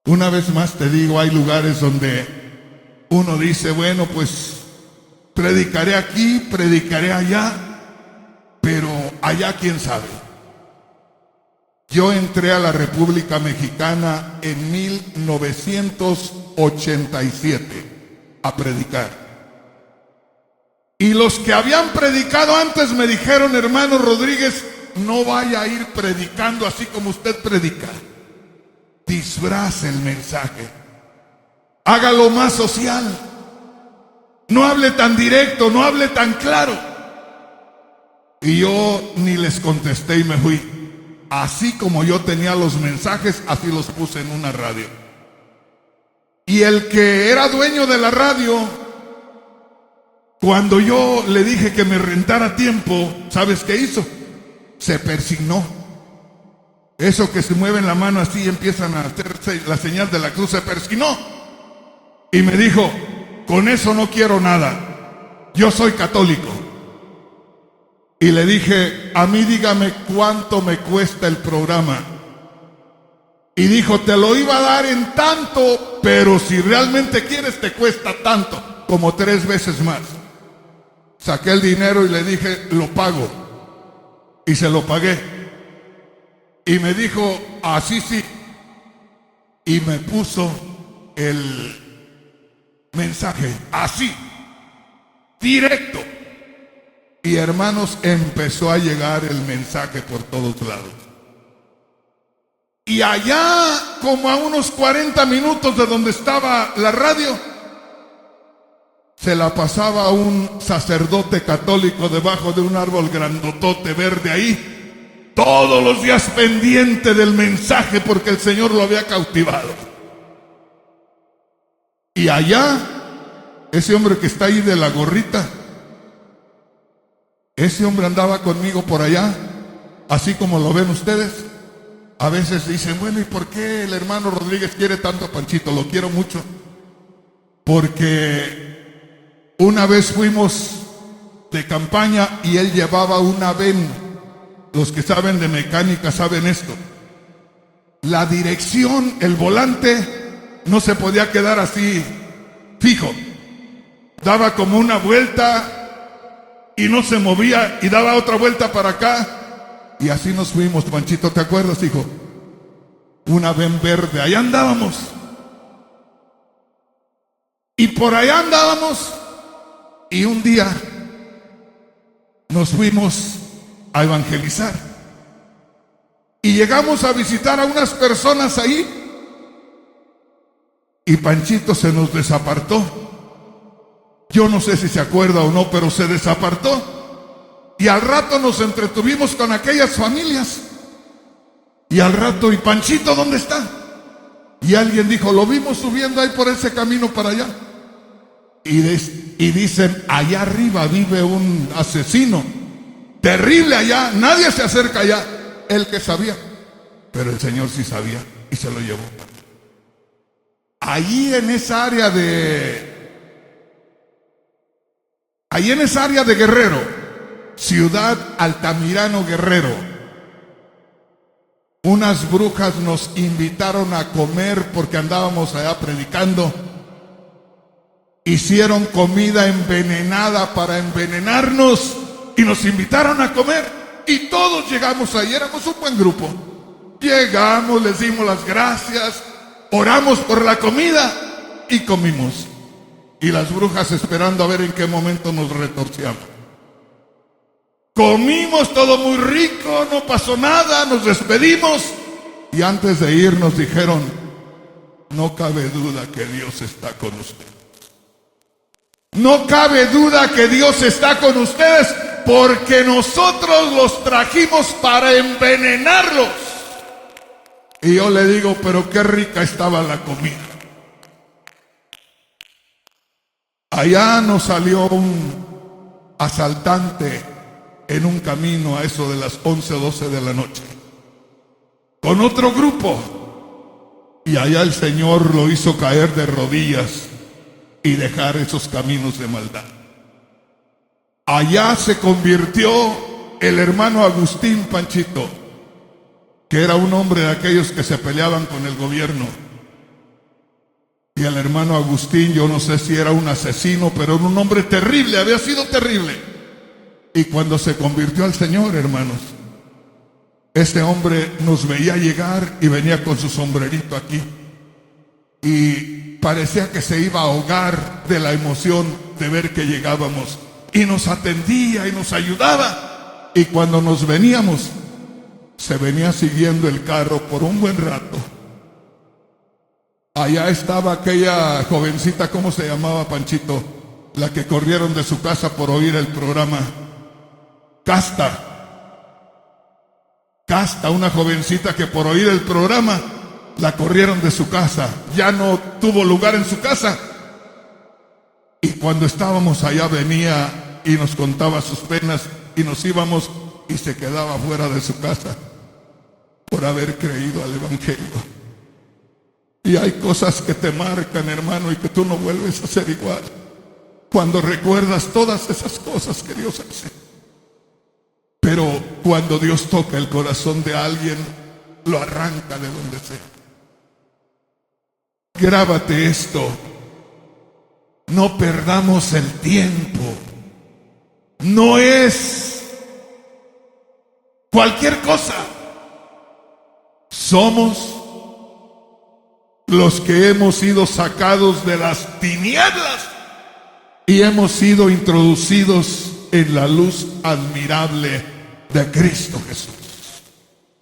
Una vez más te digo, hay lugares donde uno dice, bueno, pues predicaré aquí, predicaré allá, pero allá quién sabe. Yo entré a la República Mexicana en 1987 a predicar. Y los que habían predicado antes me dijeron, hermano Rodríguez, no vaya a ir predicando así como usted predica. Disfrace el mensaje. Hágalo más social. No hable tan directo, no hable tan claro. Y yo ni les contesté y me fui. Así como yo tenía los mensajes, así los puse en una radio. Y el que era dueño de la radio, cuando yo le dije que me rentara tiempo, ¿sabes qué hizo? Se persignó. Eso que se mueven la mano así y empiezan a hacerse la señal de la cruz, se persignó. Y me dijo, con eso no quiero nada. Yo soy católico. Y le dije, a mí dígame cuánto me cuesta el programa. Y dijo, te lo iba a dar en tanto, pero si realmente quieres te cuesta tanto, como 3 veces más. Saqué el dinero y le dije, lo pago. Y se lo pagué. Y me dijo, así sí. Y me puso el mensaje, así, directo. Y hermanos, empezó a llegar el mensaje por todos lados. Y allá, como a unos 40 minutos de donde estaba la radio, se la pasaba un sacerdote católico debajo de un árbol grandotote verde ahí, todos los días pendiente del mensaje porque el Señor lo había cautivado. Y allá, ese hombre que está ahí de la gorrita, ese hombre andaba conmigo por allá, así como lo ven ustedes. A veces dicen, bueno, ¿y por qué el hermano Rodríguez quiere tanto a Panchito? Lo quiero mucho. Porque una vez fuimos de campaña y él llevaba una VEN. Los que saben de mecánica saben esto. La dirección, el volante, no se podía quedar así fijo. Daba como una vuelta y no se movía y daba otra vuelta para acá. Y así nos fuimos, Panchito, ¿te acuerdas, hijo? Una VEN verde, allá andábamos. Y por allá andábamos. Y un día nos fuimos a evangelizar. Y llegamos a visitar a unas personas ahí. Y Panchito se nos desapartó. Yo no sé si se acuerda o no, pero se desapartó. Y al rato nos entretuvimos con aquellas familias. Y al rato, ¿y Panchito dónde está? Y alguien dijo, lo vimos subiendo ahí por ese camino para allá. Y dicen, allá arriba vive un asesino terrible allá, nadie se acerca allá. Él que sabía, pero el Señor sí sabía y se lo llevó. Allí en esa área de ahí en esa área de Guerrero, Ciudad Altamirano, Guerrero, unas brujas nos invitaron a comer porque andábamos allá predicando. Hicieron comida envenenada para envenenarnos y nos invitaron a comer. Y todos llegamos ahí, éramos un buen grupo. Llegamos, les dimos las gracias, oramos por la comida y comimos. Y las brujas esperando a ver en qué momento nos retorcíamos. Comimos todo muy rico, no pasó nada, nos despedimos. Y antes de ir nos dijeron: no cabe duda que Dios está con usted. No cabe duda que Dios está con ustedes, porque nosotros los trajimos para envenenarlos. Y yo le digo: pero qué rica estaba la comida. Allá nos salió un asaltante en un camino a eso de las 11 o 12 de la noche, con otro grupo. Y allá el Señor lo hizo caer de rodillas y dejar esos caminos de maldad. Allá se convirtió el hermano Agustín, Panchito, que era un hombre de aquellos que se peleaban con el gobierno. Y el hermano Agustín, yo no sé si era un asesino, pero era un hombre terrible, había sido terrible. Y cuando se convirtió al Señor, hermanos, este hombre nos veía llegar y venía con su sombrerito aquí. Y parecía que se iba a ahogar de la emoción de ver que llegábamos. Y nos atendía y nos ayudaba. Y cuando nos veníamos, se venía siguiendo el carro por un buen rato. Allá estaba aquella jovencita, ¿cómo se llamaba, Panchito? La que corrieron de su casa por oír el programa. Casta, una jovencita que por oír el programa la corrieron de su casa. Ya no tuvo lugar en su casa. Y cuando estábamos allá venía y nos contaba sus penas y nos íbamos y se quedaba fuera de su casa por haber creído al Evangelio. Y hay cosas que te marcan, hermano, y que tú no vuelves a ser igual cuando recuerdas todas esas cosas que Dios hace. Pero cuando Dios toca el corazón de alguien, lo arranca de donde sea. Grábate esto: no perdamos el tiempo. No es cualquier cosa. Somos los que hemos sido sacados de las tinieblas y hemos sido introducidos en la luz admirable de Cristo Jesús.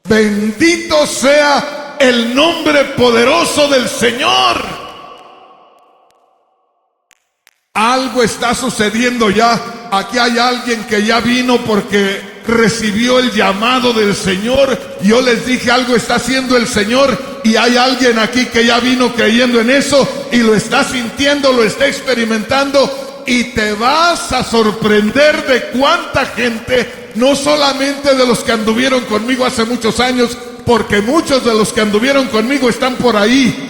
Bendito sea el nombre poderoso del Señor. Algo está sucediendo ya. Aquí hay alguien que ya vino porque recibió el llamado del Señor. Yo les dije, algo está haciendo el Señor, y hay alguien aquí que ya vino creyendo en eso y lo está sintiendo, lo está experimentando, y te vas a sorprender de cuánta gente, no solamente de los que anduvieron conmigo hace muchos años, porque muchos de los que anduvieron conmigo están por ahí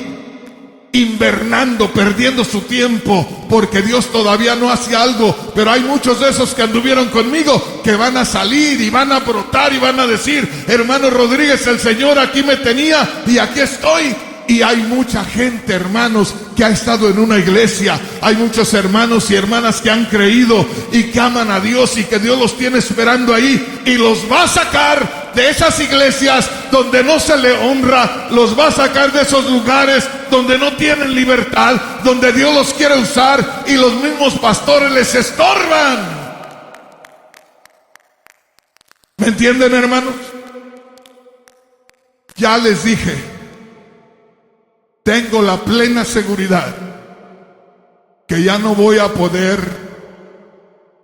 invernando, perdiendo su tiempo, porque Dios todavía no hace algo. Pero hay muchos de esos que anduvieron conmigo que van a salir y van a brotar y van a decir: hermano Rodríguez, el Señor aquí me tenía y aquí estoy. Y hay mucha gente, hermanos, que ha estado en una iglesia. Hay muchos hermanos y hermanas que han creído y que aman a Dios y que Dios los tiene esperando ahí, y los va a sacar de esas iglesias donde no se le honra, los va a sacar de esos lugares donde no tienen libertad, donde Dios los quiere usar y los mismos pastores les estorban. ¿Me entienden, hermanos? Ya les dije, tengo la plena seguridad que ya no voy a poder,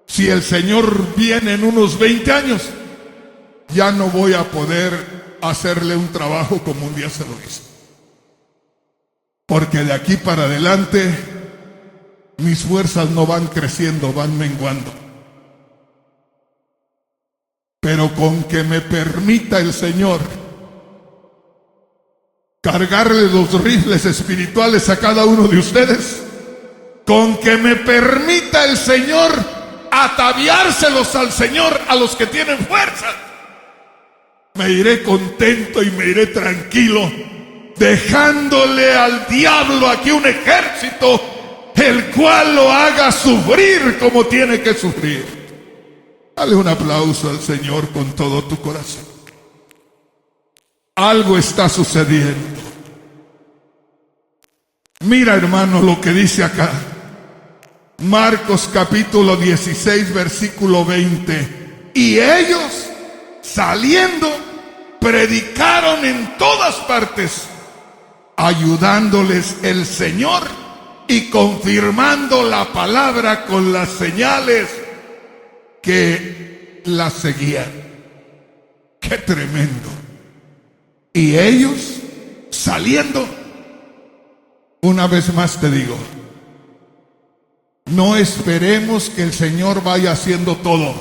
si el Señor viene en unos 20 años, ya no voy a poder hacerle un trabajo como un día se lo hice. Porque de aquí para adelante mis fuerzas no van creciendo, van menguando. Pero con que me permita el Señor cargarle los rifles espirituales a cada uno de ustedes, con que me permita el Señor ataviárselos al Señor a los que tienen fuerza. Me iré contento y me iré tranquilo, dejándole al diablo aquí un ejército, el cual lo haga sufrir como tiene que sufrir. Dale un aplauso al Señor con todo tu corazón. Algo está sucediendo. Mira, hermano, lo que dice acá. Marcos capítulo 16, versículo 20. Y ellos, saliendo, predicaron en todas partes, ayudándoles el Señor y confirmando la palabra con las señales que la seguían. ¡Qué tremendo! Y ellos, saliendo, una vez más te digo, no esperemos que el Señor vaya haciendo todo.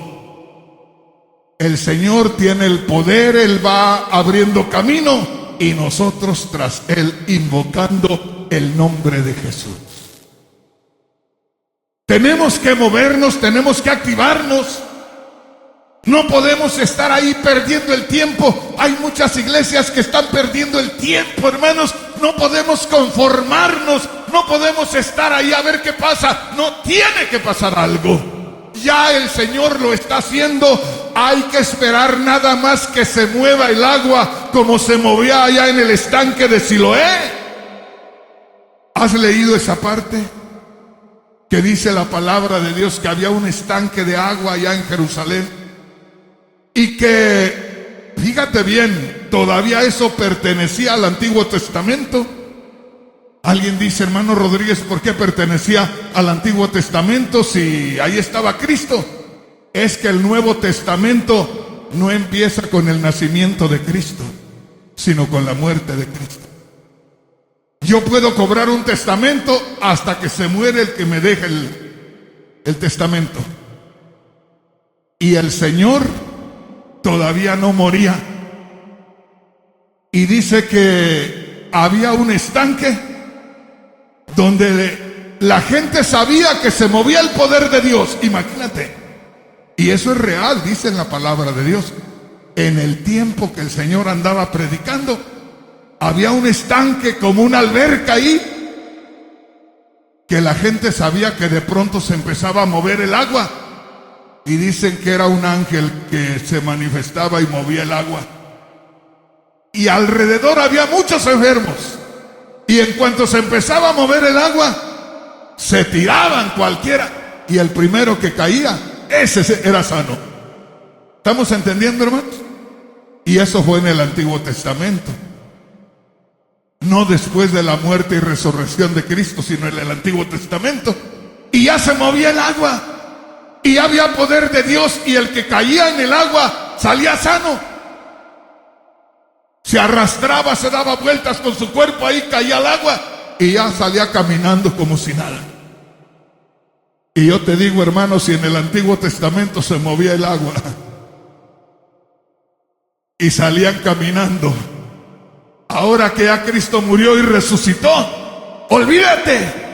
El Señor tiene el poder, Él va abriendo camino y nosotros tras Él invocando el nombre de Jesús. Tenemos que movernos, tenemos que activarnos. No podemos estar ahí perdiendo el tiempo. Hay muchas iglesias que están perdiendo el tiempo, hermanos. No podemos conformarnos, no podemos estar ahí a ver qué pasa. No, tiene que pasar algo. Ya el Señor lo está haciendo. Hay que esperar nada más que se mueva el agua como se movía allá en el estanque de Siloé. ¿Has leído esa parte? Que dice la palabra de Dios que había un estanque de agua allá en Jerusalén. Y que, fíjate bien, todavía eso pertenecía al Antiguo Testamento. Alguien dice, hermano Rodríguez, ¿por qué pertenecía al Antiguo Testamento si ahí estaba Cristo? Es que el Nuevo Testamento no empieza con el nacimiento de Cristo, sino con la muerte de Cristo. Yo puedo cobrar un testamento hasta que se muere el que me deja el testamento. Y el Señor todavía no moría. Y dice que había un estanque donde la gente sabía que se movía el poder de Dios. Imagínate. Y eso es real, dice en la palabra de Dios. En el tiempo que el Señor andaba predicando, había un estanque como una alberca ahí, que la gente sabía que de pronto se empezaba a mover el agua. Y dicen que era un ángel que se manifestaba y movía el agua. Y alrededor había muchos enfermos. Y en cuanto se empezaba a mover el agua, se tiraban cualquiera. Y el primero que caía, ese era sano. ¿Estamos entendiendo, hermanos? Y eso fue en el Antiguo Testamento. No después de la muerte y resurrección de Cristo, sino en el Antiguo Testamento. Y ya se movía el agua. Y había poder de Dios, y el que caía en el agua salía sano. Se arrastraba, se daba vueltas con su cuerpo, ahí caía al agua y ya salía caminando como si nada. Y yo te digo, hermano, si en el Antiguo Testamento se movía el agua y salían caminando, ahora que ya Cristo murió y resucitó, olvídate.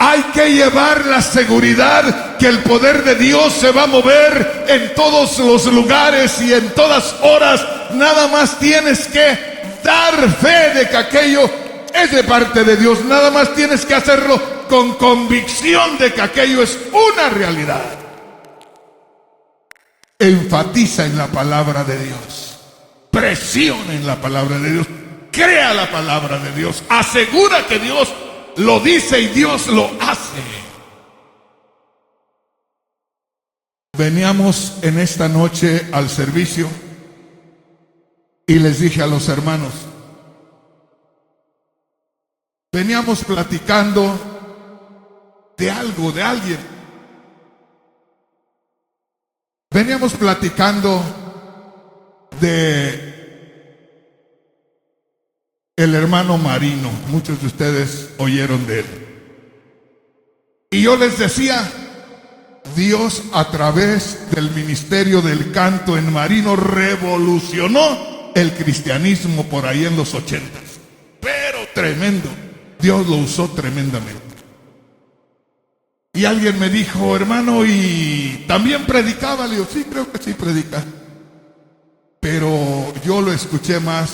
Hay que llevar la seguridad que el poder de Dios se va a mover en todos los lugares y en todas horas. Nada más tienes que dar fe de que aquello es de parte de Dios. Nada más tienes que hacerlo con convicción de que aquello es una realidad. Enfatiza en la palabra de Dios. Presiona en la palabra de Dios. Crea la palabra de Dios. Asegura que Dios lo dice y Dios lo hace. Veníamos en esta noche al servicio y les dije a los hermanos, veníamos platicando de algo, de alguien. Veníamos platicando de el hermano Marino. Muchos de ustedes oyeron de él. Y yo les decía, Dios a través del ministerio del canto en Marino revolucionó el cristianismo por ahí en los 80s. Pero tremendo. Dios lo usó tremendamente. Y alguien me dijo: hermano, ¿y también predicaba? Le digo: sí, creo que sí predica. Pero yo lo escuché más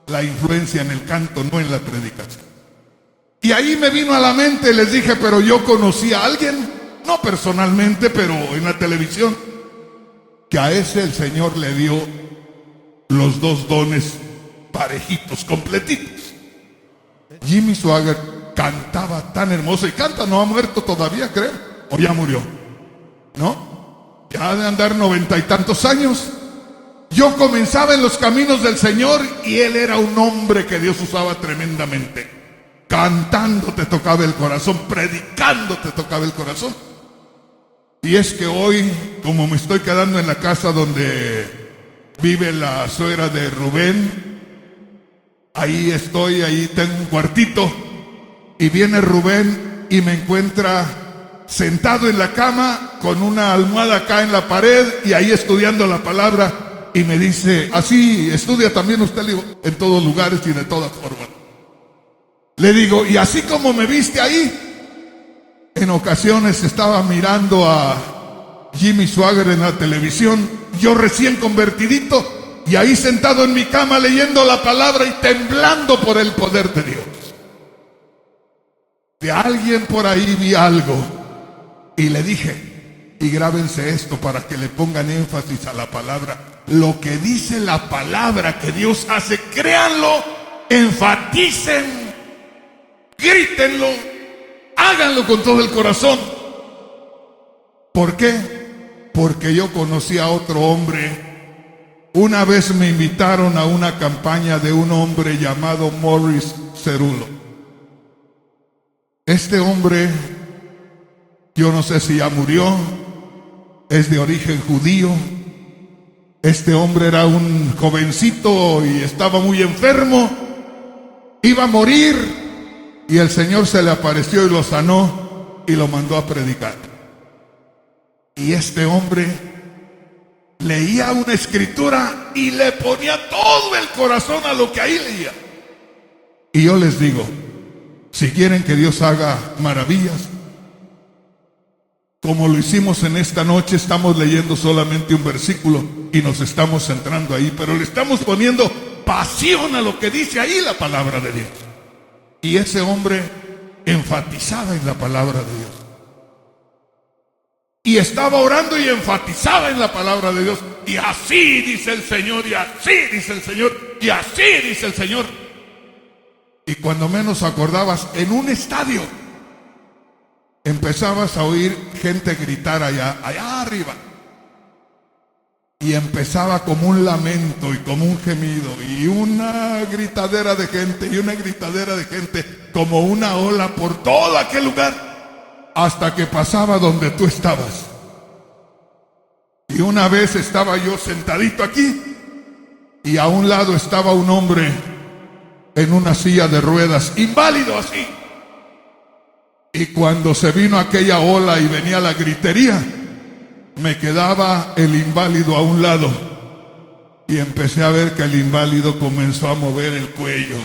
la influencia en el canto, no en la predicación. Y ahí me vino a la mente, les dije: pero yo conocí a alguien, no personalmente, pero en la televisión, que a ese el Señor le dio los dos dones parejitos, completitos. Jimmy Swaggart cantaba tan hermoso, y canta, no ha muerto todavía, creo, o ya murió, ¿no? Ya ha de andar 90 y tantos años. Yo comenzaba en los caminos del Señor y él era un hombre que Dios usaba tremendamente. Cantando te tocaba el corazón, predicando te tocaba el corazón. Y es que hoy, como me estoy quedando en la casa donde vive la suegra de Rubén, ahí estoy, ahí tengo un cuartito, y viene Rubén y me encuentra sentado en la cama con una almohada acá en la pared y ahí estudiando la palabra, y me dice: así estudia también usted. Le digo: en todos lugares y de todas formas. Le digo: y así como me viste ahí, en ocasiones estaba mirando a Jimmy Swaggart en la televisión, yo recién convertidito, y ahí sentado en mi cama leyendo la palabra y temblando por el poder de Dios. De alguien por ahí vi algo y le dije: y grábense esto para que le pongan énfasis a la palabra. Lo que dice la palabra que Dios hace, créanlo, enfaticen, grítenlo, háganlo con todo el corazón. ¿Por qué? Porque yo conocí a otro hombre. Una vez me invitaron a una campaña de un hombre llamado Morris Cerulo. Este hombre, yo no sé si ya murió, es de origen judío. Este hombre era un jovencito y estaba muy enfermo, iba a morir, y el Señor se le apareció y lo sanó y lo mandó a predicar. Y este hombre leía una escritura y le ponía todo el corazón a lo que ahí leía. Y yo les digo: si quieren que Dios haga maravillas, como lo hicimos en esta noche, estamos leyendo solamente un versículo y nos estamos centrando ahí, pero le estamos poniendo pasión a lo que dice ahí la palabra de Dios. Y ese hombre enfatizaba en la palabra de Dios. Y estaba orando y enfatizaba en la palabra de Dios. Y así dice el Señor, y así dice el Señor, y así dice el Señor. Y cuando menos acordabas, en un estadio, empezabas a oír gente gritar allá arriba. Y empezaba como un lamento y como un gemido y una gritadera de gente y una gritadera de gente, como una ola por todo aquel lugar, hasta que pasaba donde tú estabas. Y una vez estaba yo sentadito aquí y a un lado estaba un hombre en una silla de ruedas, inválido así. Y cuando se vino aquella ola y venía la gritería, me quedaba el inválido a un lado y empecé a ver que el inválido comenzó a mover el cuello,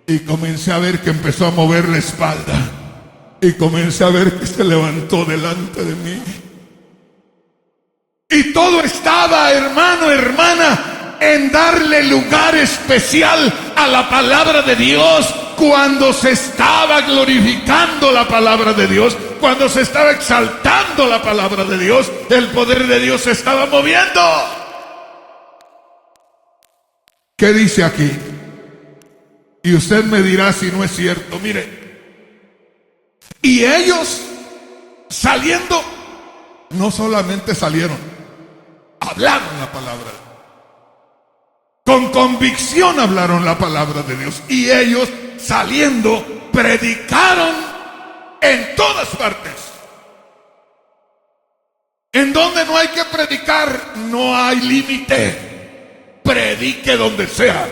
y comencé a ver que empezó a mover la espalda, y comencé a ver que se levantó delante de mí. Y todo estaba, hermano, hermana, en darle lugar especial a la palabra de Dios. Cuando se estaba glorificando la palabra de Dios, cuando se estaba exaltando la palabra de Dios, el poder de Dios se estaba moviendo. ¿Qué dice aquí? Y usted me dirá si no es cierto. Mire, y ellos saliendo, no solamente salieron, hablaron la palabra. Con convicción hablaron la palabra de Dios. Y ellos saliendo predicaron en todas partes. En donde no hay que predicar, no hay límite. Predique donde sea.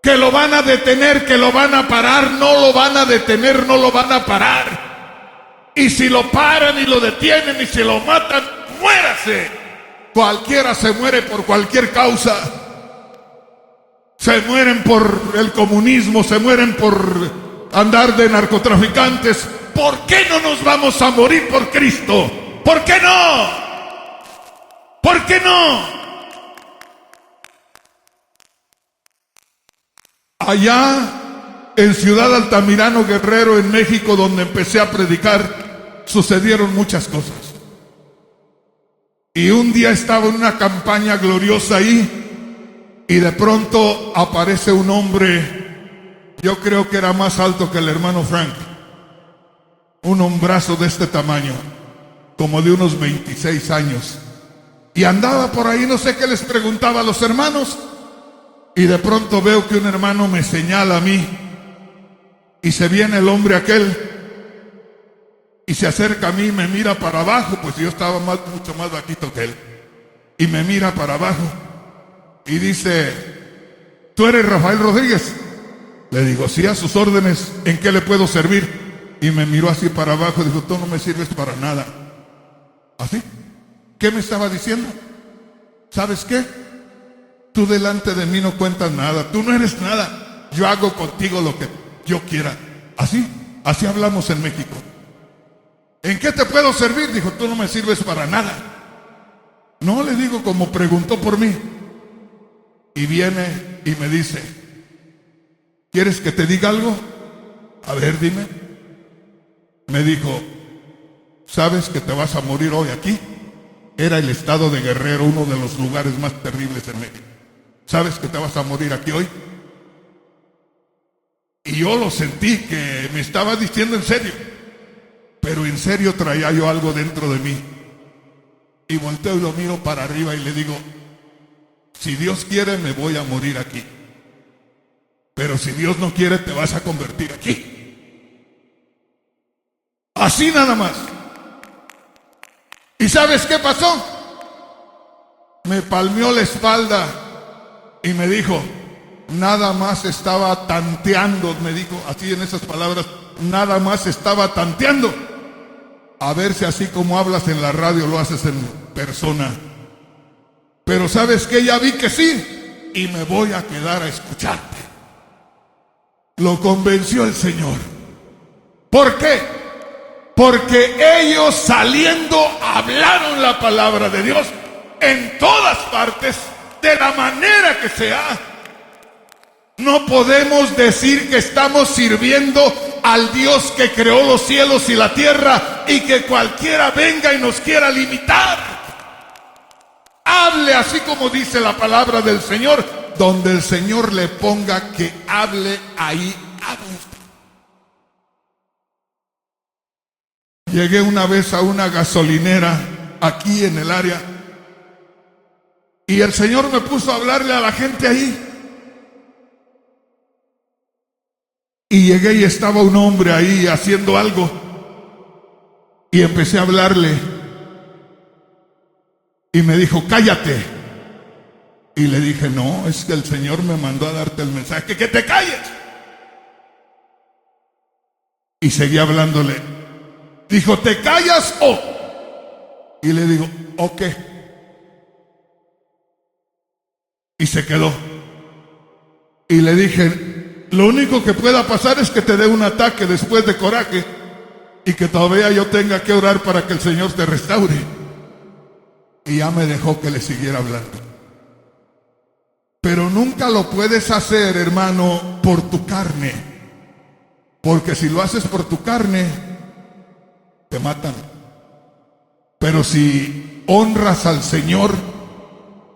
Que lo van a detener, que lo van a parar, no lo van a detener, no lo van a parar. Y si lo paran y lo detienen y si lo matan, muérase. Cualquiera se muere por cualquier causa. Se mueren por el comunismo, se mueren por andar de narcotraficantes, ¿por qué no nos vamos a morir por Cristo? ¿Por qué no? ¿Por qué no? Allá en Ciudad Altamirano, Guerrero, en México, donde empecé a predicar, sucedieron muchas cosas. Y un día estaba en una campaña gloriosa ahí, y de pronto aparece un hombre, yo creo que era más alto que el hermano Frank, un hombrazo de este tamaño, como de unos 26 años, y andaba por ahí, no sé qué les preguntaba a los hermanos, y de pronto veo que un hermano me señala a mí, y se viene el hombre aquel, y se acerca a mí y me mira para abajo, pues yo estaba mucho más bajito que él, y me mira para abajo, y dice: ¿tú eres Rafael Rodríguez? Le digo: sí, a sus órdenes, ¿en qué le puedo servir? Y me miró así para abajo y dijo: tú no me sirves para nada. ¿Así? ¿Qué me estaba diciendo? ¿Sabes qué? Tú delante de mí no cuentas nada, tú no eres nada, yo hago contigo lo que yo quiera. Así hablamos en México. ¿En qué te puedo servir? Dijo: tú no me sirves para nada. No, le digo, como preguntó por mí. Y viene y me dice: ¿quieres que te diga algo? A ver, dime. Me dijo: ¿sabes que te vas a morir hoy aquí? Era el estado de Guerrero, uno de los lugares más terribles en México. ¿Sabes que te vas a morir aquí hoy? Y yo lo sentí que me estaba diciendo en serio, pero en serio traía yo algo dentro de mí. Y volteo y lo miro para arriba y le digo: si Dios quiere, me voy a morir aquí, pero si Dios no quiere, te vas a convertir aquí. Así nada más. ¿Y sabes qué pasó? Me palmeó la espalda y me dijo: nada más estaba tanteando, me dijo así en esas palabras, nada más estaba tanteando, a ver si así como hablas en la radio lo haces en persona. Pero ¿sabes qué? Ya vi que sí, y me voy a quedar a escucharte. Lo convenció el Señor. ¿Por qué? Porque ellos saliendo hablaron la palabra de Dios en todas partes, de la manera que sea. No podemos decir que estamos sirviendo al Dios que creó los cielos y la tierra y que cualquiera venga y nos quiera limitar. Hable así como dice la palabra del Señor. Donde el Señor le ponga que hable, ahí hable. Llegué una vez a una gasolinera aquí en el área y el Señor me puso a hablarle a la gente ahí. Y llegué y estaba un hombre ahí haciendo algo y empecé a hablarle y me dijo: cállate. Y le dije: no, es que el Señor me mandó a darte el mensaje, que te calles. Y seguí hablándole. Dijo: ¿te callas o? Y le digo: ¿o qué? Y se quedó. Y le dije: lo único que pueda pasar es que te dé un ataque después de coraje y que todavía yo tenga que orar para que el Señor te restaure. Y ya me dejó que le siguiera hablando. Pero nunca lo puedes hacer, hermano, por tu carne, porque si lo haces por tu carne, te matan. Pero si honras al Señor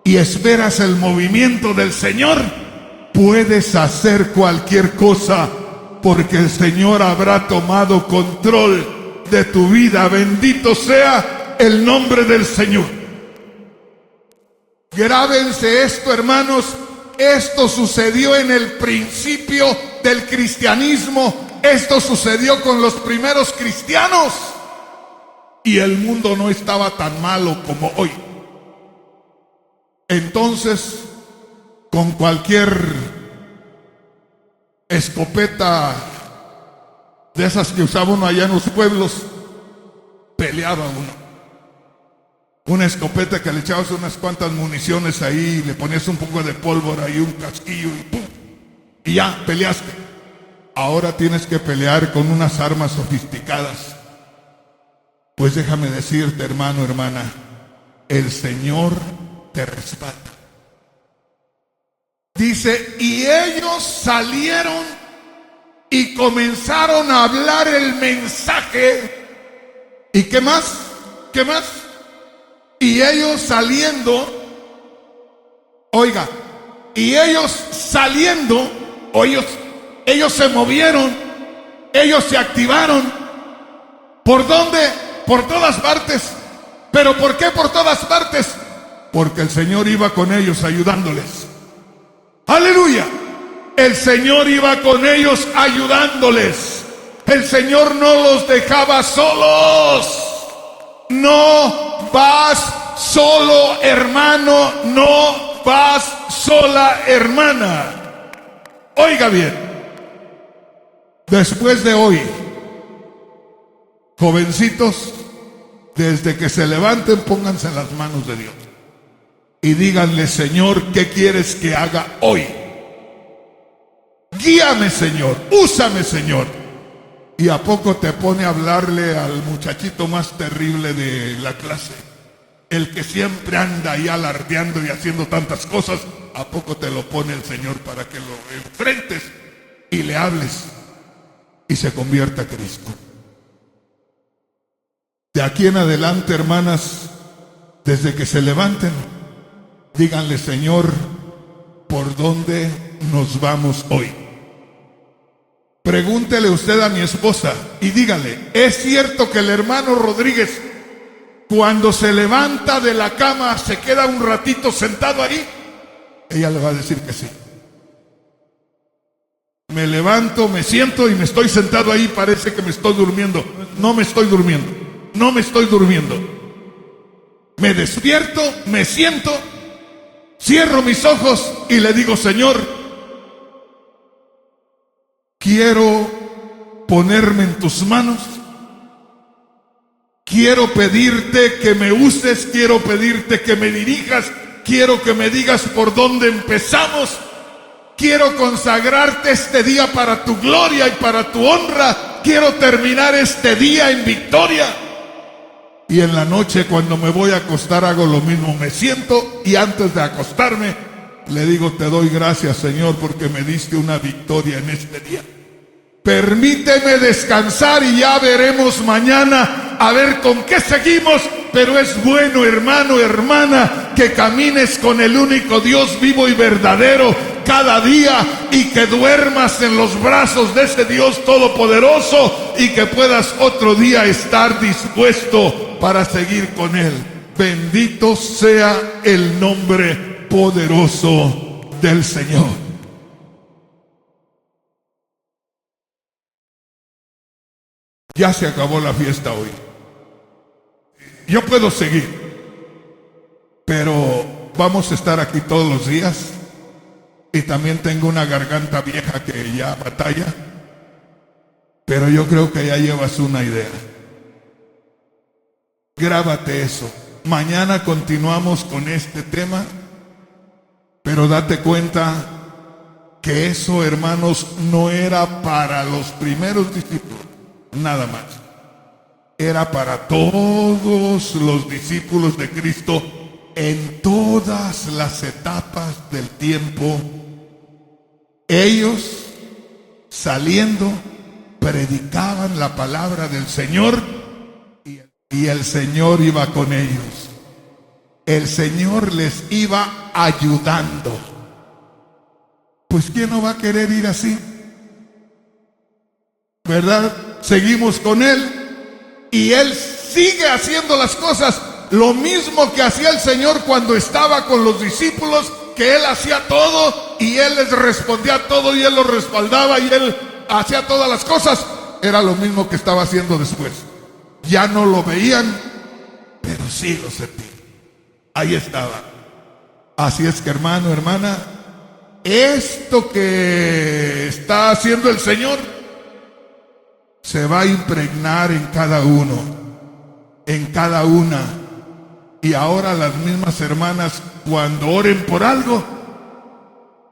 y esperas el movimiento del Señor, puedes hacer cualquier cosa, porque el Señor habrá tomado control de tu vida. Bendito sea el nombre del Señor. Grábense esto, hermanos. Esto sucedió en el principio del cristianismo. Esto sucedió con los primeros cristianos. Y el mundo no estaba tan malo como hoy. Entonces, con cualquier escopeta de esas que usaba uno allá en los pueblos, peleaba uno. Una escopeta que le echabas unas cuantas municiones ahí, le ponías un poco de pólvora y un casquillo y ¡pum! Y ya, peleaste. ahora tienes que pelear con unas armas sofisticadas. Pues déjame decirte, hermano, hermana, el Señor te respalda. Dice, y ellos salieron y comenzaron a hablar el mensaje. ¿Y qué más? ¿Qué más? Y ellos saliendo, oiga, y ellos saliendo, o ellos se movieron, ellos se activaron. ¿Por dónde? Por todas partes. ¿Pero por qué por todas partes? Porque el Señor iba con ellos ayudándoles. ¡Aleluya! El Señor iba con ellos ayudándoles. El Señor no los dejaba solos. No vas solo, hermano, no vas sola, hermana. Oiga bien, después de hoy, jovencitos, desde que se levanten, pónganse en las manos de Dios y díganle, Señor, ¿qué quieres que haga hoy? Guíame, Señor, úsame, Señor. ¿Y a poco te pone a hablarle al muchachito más terrible de la clase? El que siempre anda ahí alardeando y haciendo tantas cosas. ¿A poco te lo pone el Señor para que lo enfrentes y le hables y se convierta a Cristo? De aquí en adelante, hermanas, desde que se levanten, díganle, Señor, ¿por dónde nos vamos hoy? Pregúntele usted a mi esposa y dígale, ¿es cierto que el hermano Rodríguez, cuando se levanta de la cama, se queda un ratito sentado ahí? Ella le va a decir que sí. Me levanto, me siento y me estoy sentado ahí, parece que me estoy durmiendo. No me estoy durmiendo, no me estoy durmiendo. Me despierto, me siento, cierro mis ojos y le digo, Señor, quiero ponerme en tus manos. Quiero pedirte que me uses, quiero pedirte que me dirijas, quiero que me digas por dónde empezamos. Quiero consagrarte este día para tu gloria y para tu honra. Quiero terminar este día en victoria. Y en la noche, cuando me voy a acostar, hago lo mismo. Me siento y antes de acostarme le digo, te doy gracias, Señor, porque me diste una victoria en este día. Permíteme descansar y ya veremos mañana a ver con qué seguimos. Pero es bueno, hermano, hermana, que camines con el único Dios vivo y verdadero cada día y que duermas en los brazos de ese Dios todopoderoso y que puedas otro día estar dispuesto para seguir con Él. Bendito sea el nombre poderoso del Señor. Ya se acabó la fiesta hoy. Yo puedo seguir, pero vamos a estar aquí todos los días. Y también tengo una garganta vieja que ya batalla, pero yo creo que ya llevas una idea. Grábate eso. Mañana continuamos con este tema, pero date cuenta que eso, hermanos, no era para los primeros discípulos, nada más. Era para todos los discípulos de Cristo en todas las etapas del tiempo. Ellos, saliendo, predicaban la palabra del Señor y el Señor iba con ellos. El Señor les iba ayudando. Pues ¿quién no va a querer ir así? ¿Verdad? Seguimos con Él y Él sigue haciendo las cosas lo mismo que hacía el Señor cuando estaba con los discípulos, que Él hacía todo y Él les respondía todo y Él los respaldaba y Él hacía todas las cosas. Era lo mismo que estaba haciendo después. Ya no lo veían, pero sí lo sentían. Ahí estaba. Así es que, hermano, hermana, esto que está haciendo el Señor se va a impregnar en cada uno, en cada una. Y ahora las mismas hermanas, cuando oren por algo,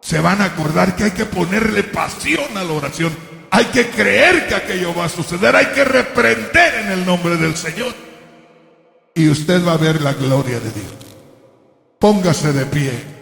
se van a acordar que hay que ponerle pasión a la oración. Hay que creer que aquello va a suceder. Hay que reprender en el nombre del Señor. Y usted va a ver la gloria de Dios. Póngase de pie.